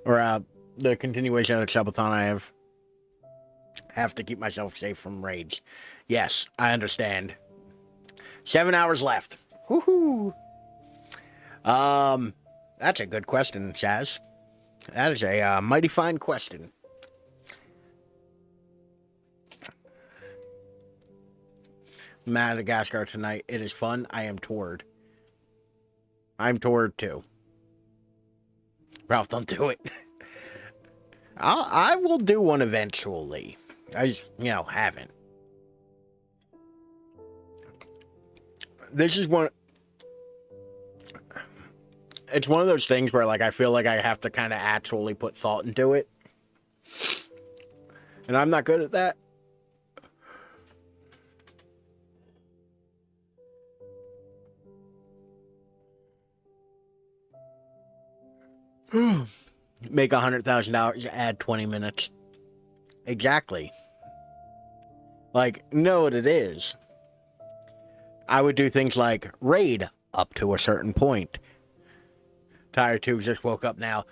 Or the continuation of the subathon. I have to keep myself safe from raids. Yes, I understand. 7 hours left. Woohoo! That's a good question, Chaz. That is a mighty fine question. Madagascar tonight. It is fun. I am toured. I'm toured too. Ralph, don't do it. I will do one eventually. I just, haven't. This is one. It's one of those things where, like, I feel like I have to kind of actually put thought into it. And I'm not good at that. Make $100,000, add 20 minutes. Exactly. Like, know what it is. I would do things like raid up to a certain point. Tire 2 just woke up now.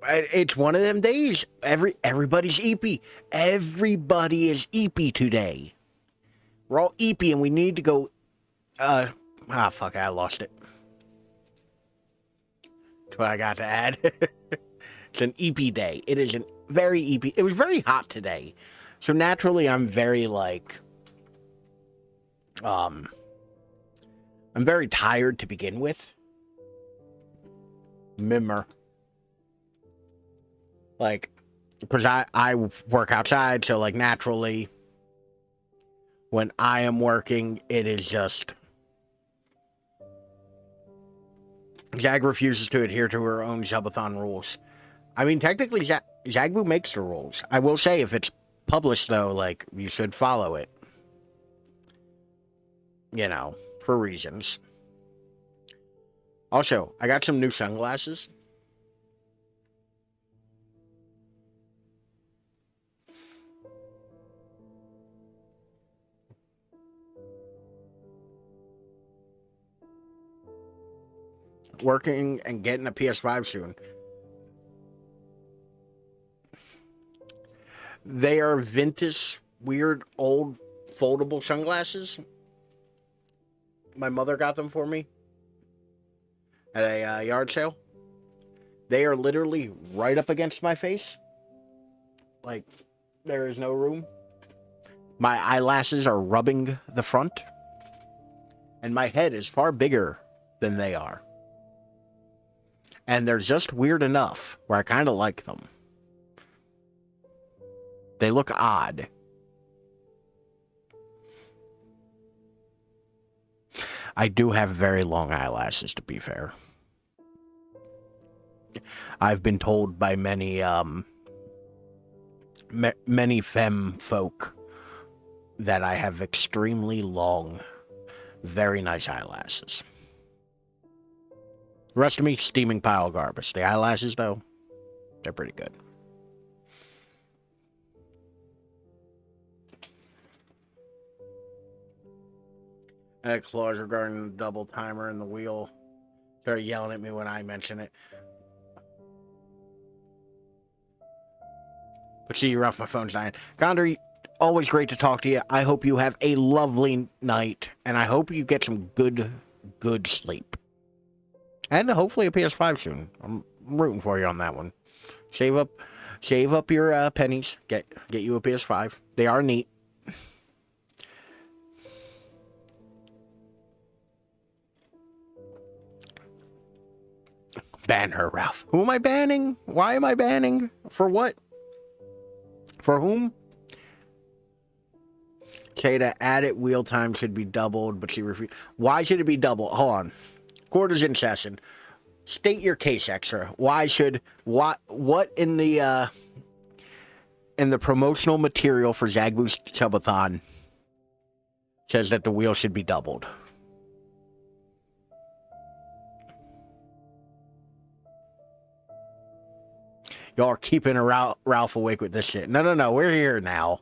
It's one of them days. Everybody's eepy. Everybody is eepy today. We're all eepy and we need to go... fuck, I lost it. That's what I got to add. It's an eepy day. It is a very eepy... It was very hot today. So naturally, I'm very, like... I'm very tired to begin with. Mimmer. Like, because I work outside, so, like, naturally, when I am working, it is just... Zag refuses to adhere to her own Subathon rules. I mean, technically, Zagbu makes the rules. I will say, if it's published, though, like, you should follow it. You know, for reasons. Also, I got some new sunglasses. Working and getting a PS5 soon. They are vintage, weird, old, foldable sunglasses. My mother got them for me at a yard sale. They are literally right up against my face. Like, there is no room. My eyelashes are rubbing the front. And my head is far bigger than they are. And they're just weird enough where I kind of like them. They look odd. I do have very long eyelashes, to be fair. I've been told by many, many femme folk that I have extremely long, very nice eyelashes. The rest of me, steaming pile of garbage. The eyelashes, though, they're pretty good. And clause regarding the double timer and the wheel. They're yelling at me when I mention it. But see, you're off, my phone's dying. Gondor, always great to talk to you. I hope you have a lovely night. And I hope you get some good sleep. And hopefully a PS5 soon. I'm rooting for you on that one. Save up your pennies. Get you a PS5. They are neat. Ban her, Ralph. Who am I banning? Why am I banning? For what? For whom? Shada, added wheel time should be doubled, but she refused. Why should it be doubled? Hold on. Court is in session. State your case, extra. Why should what in the promotional material for Zagbu's Subathon says that the wheel should be doubled? Y'all are keeping Ralph awake with this shit. No. We're here now.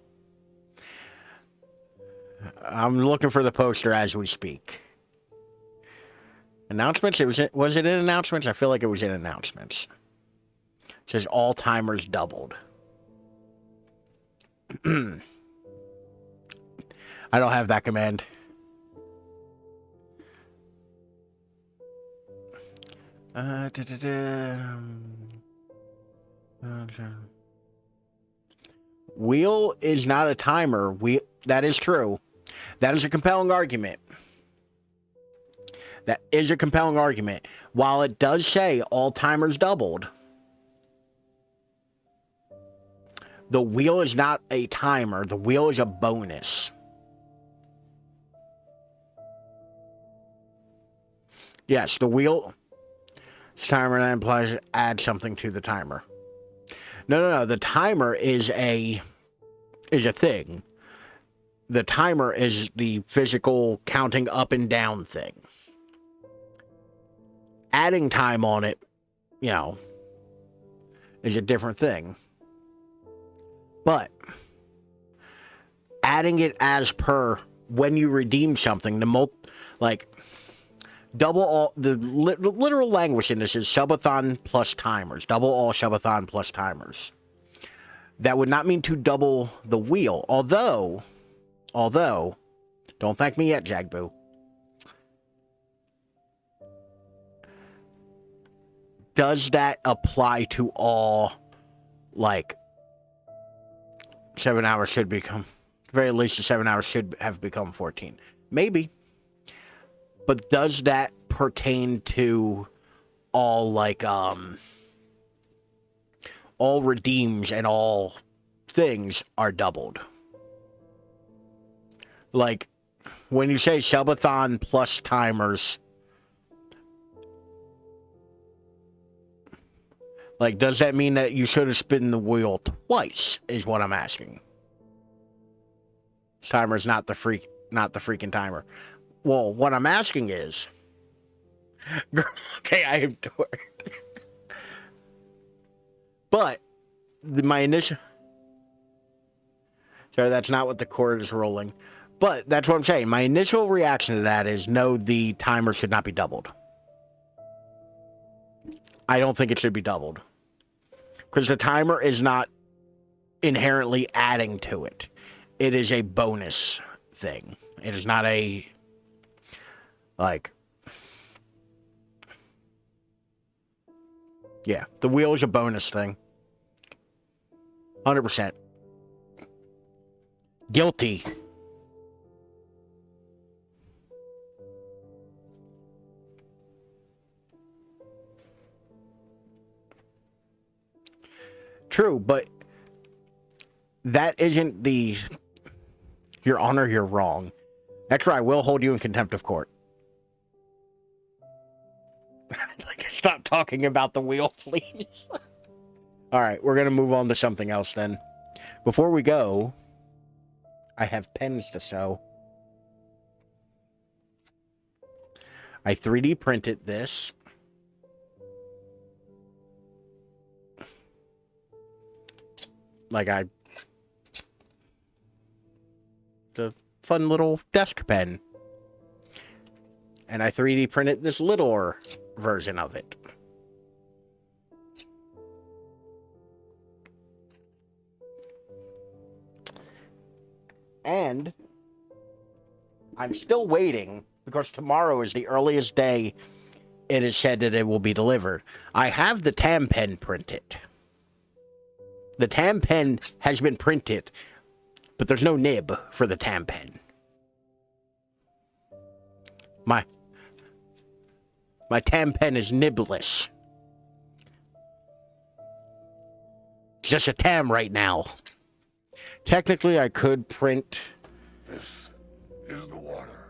I'm looking for the poster as we speak. Announcements? Was it in announcements? I feel like it was in announcements. It says all timers doubled. I don't have that command. Wheel is not a timer. That is true. That is a compelling argument. That is a compelling argument. While it does say all timers doubled, the wheel is not a timer. The wheel is a bonus. Yes, the wheel timer that implies add something to the timer. No. The timer is a thing. The timer is the physical counting up and down thing. Adding time on it, is a different thing. But adding it as per when you redeem something, double all, the literal language in this is subathon plus timers. Double all subathon plus timers. That would not mean to double the wheel. Although, don't thank me yet, Jagboo. Does that apply to all, 7 hours should become, at the very least the 7 hours should have become 14? Maybe. But does that pertain to all, all redeems and all things are doubled? Like, when you say subathon plus timers, does that mean that you should have spun the wheel twice, is what I'm asking. Timer's not the freaking timer. Well, what I'm asking is... Okay, I am torn. But, my initial... Sorry, that's not what the cord is rolling. But, that's what I'm saying. My initial reaction to that is, no, the timer should not be doubled. I don't think it should be doubled. Because the timer is not inherently adding to it. It is a bonus thing. It is not a... Yeah, the wheel is a bonus thing. 100%. Guilty. True, but that isn't the... Your Honor, you're wrong. That's right, I will hold you in contempt of court. Stop talking about the wheel, please. Alright, we're going to move on to something else then. Before we go, I have pens to sew. I 3D printed this. The fun little desk pen. And I 3D printed this littler version of it. And I'm still waiting because tomorrow is the earliest day it is said that it will be delivered. I have the TAM pen printed. The TAM pen has been printed, but there's no nib for the TAM pen. My TAM pen is nibless. It's just a TAM right now. Technically, I could print... This is the water.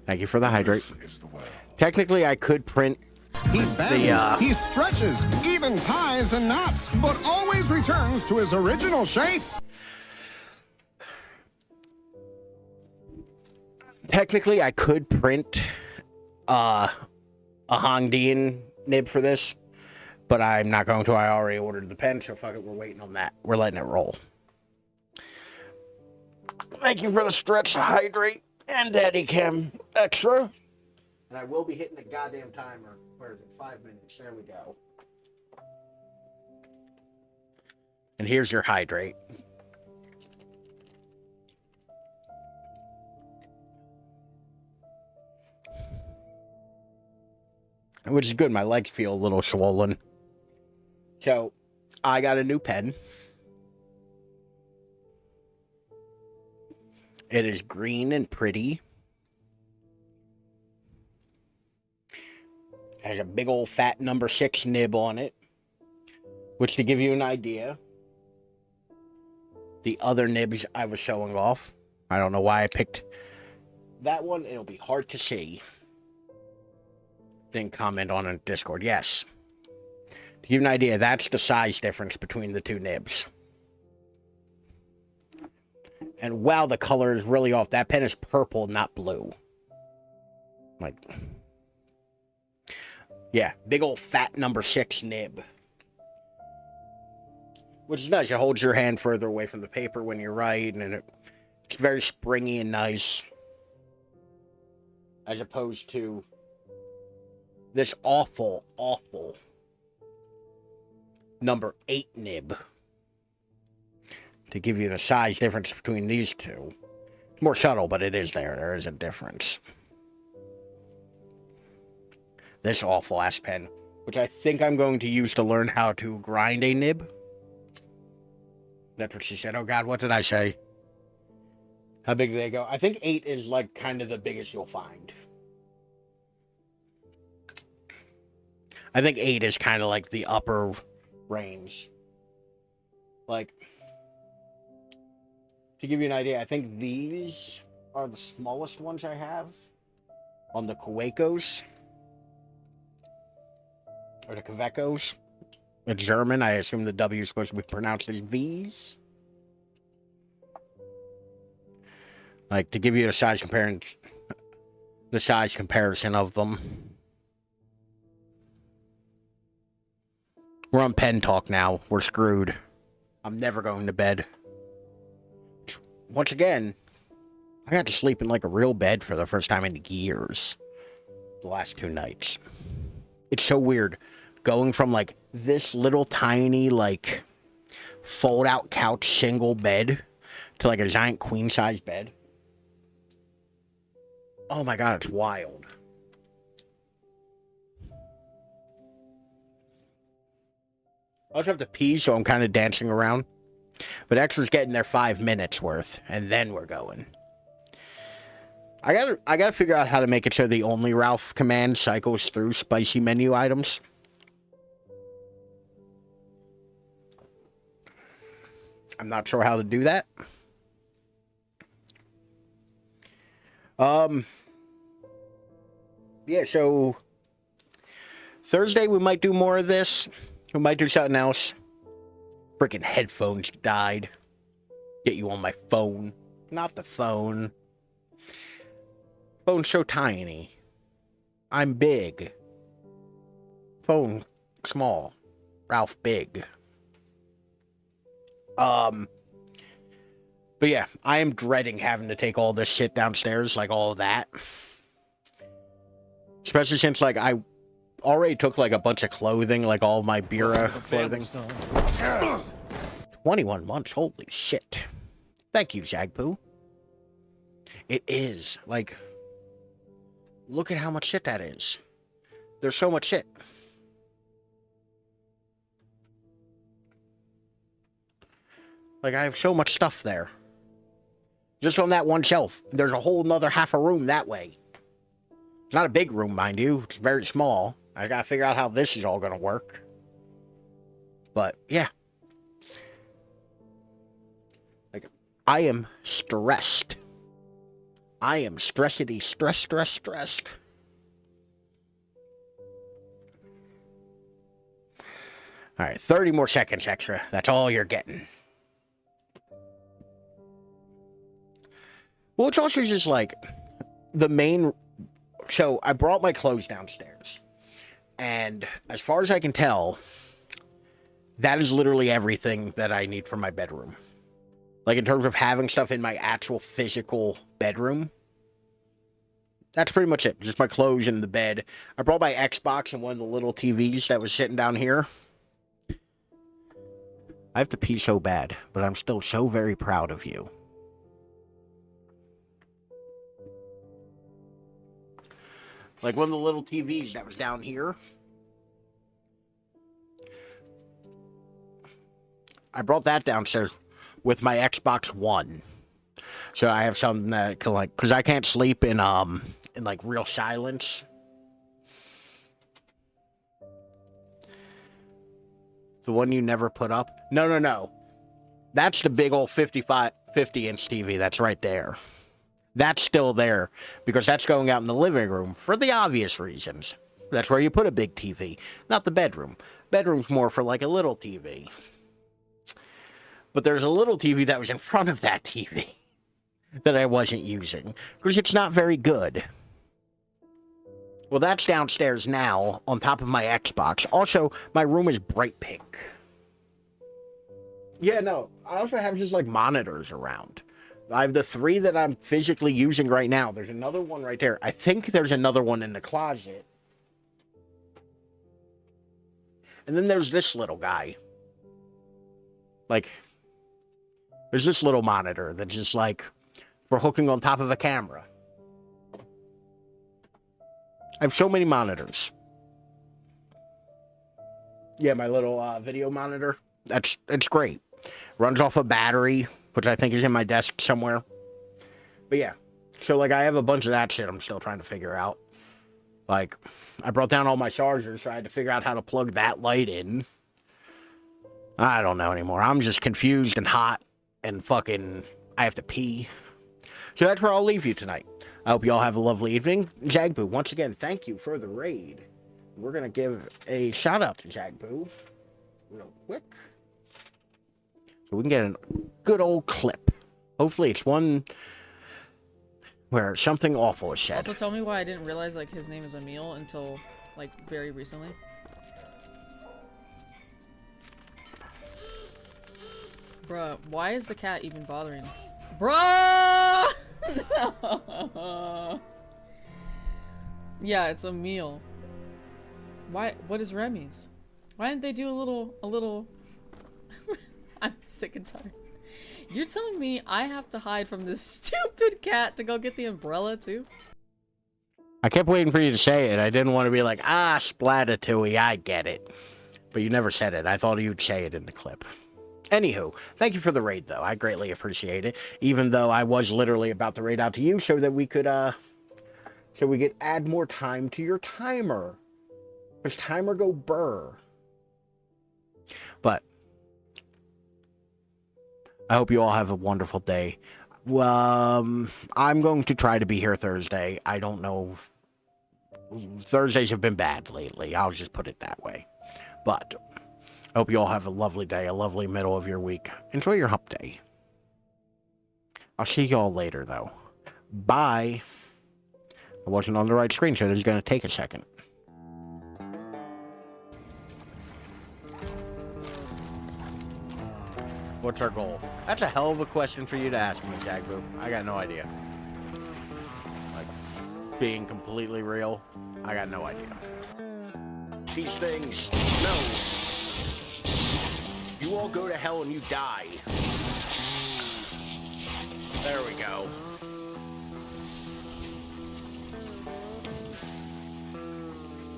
Thank you for the hydrate. This is the well. Technically, I could print... He bends, he stretches, even ties and knots, but always returns to his original shape. Technically, I could print a Hongdian nib for this, but I'm not going to. I already ordered the pen, so fuck it, we're waiting on that. We're letting it roll. Thank you for the stretch, hydrate, and Daddy Chem extra. And I will be hitting the goddamn timer. Where is it? 5 minutes. There we go. And here's your hydrate. Which is good. My legs feel a little swollen. So, I got a new pen. It is green and pretty. Has a big old fat number 6 nib on it. Which, to give you an idea, the other nibs I was showing off, I don't know why I picked that one. It'll be hard to see. didn't comment on in Discord. Yes. To give you an idea, that's the size difference between the two nibs. And wow, the color is really off. That pen is purple, not blue. Like, yeah, big old fat number 6 nib. Which is nice. It holds your hand further away from the paper when you write, and it's very springy and nice. As opposed to this awful, awful number 8 nib. To give you the size difference between these two. It's more subtle, but it is there. There is a difference. This awful ass pen, which I think I'm going to use to learn how to grind a nib. That's what she said. Oh God, what did I say? How big do they go? I think 8 is like kind of the biggest you'll find. I think 8 is kind of like the upper range. Like, to give you an idea, I think these are the smallest ones I have on the Kawakos. Or the Kavekos. It's German. I assume the W is supposed to be pronounced as V's. Like, to give you a size comparison of them. We're on pen talk now. We're screwed. I'm never going to bed. Once again, I got to sleep in like a real bed for the first time in years. The last 2 nights. It's so weird. Going from like this little tiny like fold out couch single bed to like a giant queen size bed. Oh my God, it's wild. I also have to pee, so I'm kind of dancing around. But Extra's getting their 5 minutes worth, and then we're going. I gotta figure out how to make it so the only Ralph command cycles through spicy menu items. I'm not sure how to do that. Yeah, so Thursday we might do more of this. We might do something else. Freaking headphones died. Get you on my phone. Not the phone. Phone's so tiny. I'm big. Phone small. Ralph big. But yeah, I am dreading having to take all this shit downstairs, like all of that. Especially since, like, I already took, like, a bunch of clothing, like all of my Bira clothing. 21 months, holy shit. Thank you, Zagpoo. It is, like, look at how much shit that is. There's so much shit. Like, I have so much stuff there. Just on that one shelf. There's a whole nother half a room that way. It's not a big room, mind you. It's very small. I gotta figure out how this is all gonna work. But, yeah. Like, I am stressed. I am stressed. Alright, 30 more seconds extra. That's all you're getting. Well, it's also just like the main. So I brought my clothes downstairs, and as far as I can tell, that is literally everything that I need for my bedroom. Like in terms of having stuff in my actual physical bedroom, that's pretty much it. Just my clothes and the bed. I brought my Xbox and one of the little TVs that was sitting down here. I have to pee so bad, but I'm still so very proud of you. Like one of the little TVs that was down here. I brought that downstairs with my Xbox One. So I have something that can like, cause I can't sleep in like real silence. The one you never put up? No. That's the big old 50-inch TV that's right there. That's still there because that's going out in the living room for the obvious reasons. That's where you put a big TV, not the bedroom. Bedroom's more for like a little TV. But there's a little TV that was in front of that TV that I wasn't using because it's not very good. Well, that's downstairs now on top of my Xbox. Also, my room is bright pink. Yeah, no, I also have just like monitors around. I have the 3 that I'm physically using right now. There's another one right there. I think there's another one in the closet. And then there's this little guy. Like, there's this little monitor that's just like for hooking on top of a camera. I have so many monitors. Yeah, my little video monitor. It's great. Runs off a battery, which I think is in my desk somewhere. But yeah, so like I have a bunch of that shit I'm still trying to figure out. Like, I brought down all my chargers, so I had to figure out how to plug that light in. I don't know anymore. I'm just confused and hot and fucking, I have to pee. So that's where I'll leave you tonight. I hope you all have a lovely evening. Jagboo, once again, thank you for the raid. We're going to give a shout out to Jagboo real quick. So we can get a good old clip. Hopefully it's one where something awful is said. Also, tell me why I didn't realize, like, his name is Emil until, like, very recently. Bruh, why is the cat even bothering? Bruh! No. Yeah, it's Emil. Why? What is Remy's? Why didn't they do a little... I'm sick and tired. You're telling me I have to hide from this stupid cat to go get the umbrella too? I kept waiting for you to say it. I didn't want to be like, Splatitooey, I get it. But you never said it. I thought you'd say it in the clip. Anywho, thank you for the raid, though. I greatly appreciate it. Even though I was literally about to raid out to you so that we could add more time to your timer. Because timer go burr. But I hope you all have a wonderful day. I'm going to try to be here Thursday. I don't know. Thursdays have been bad lately. I'll just put it that way. But I hope you all have a lovely day, a lovely middle of your week. Enjoy your hump day. I'll see you all later, though. Bye. I wasn't on the right screen, so this is going to take a second. What's our goal? That's a hell of a question for you to ask me, Jagboo. I got no idea. Like, being completely real, I got no idea. These things, no. You all go to hell and you die. There we go.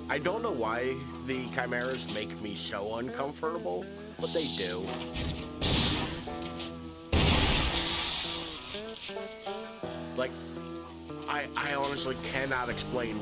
I don't know why the chimeras make me so uncomfortable, but they do. Like, I honestly cannot explain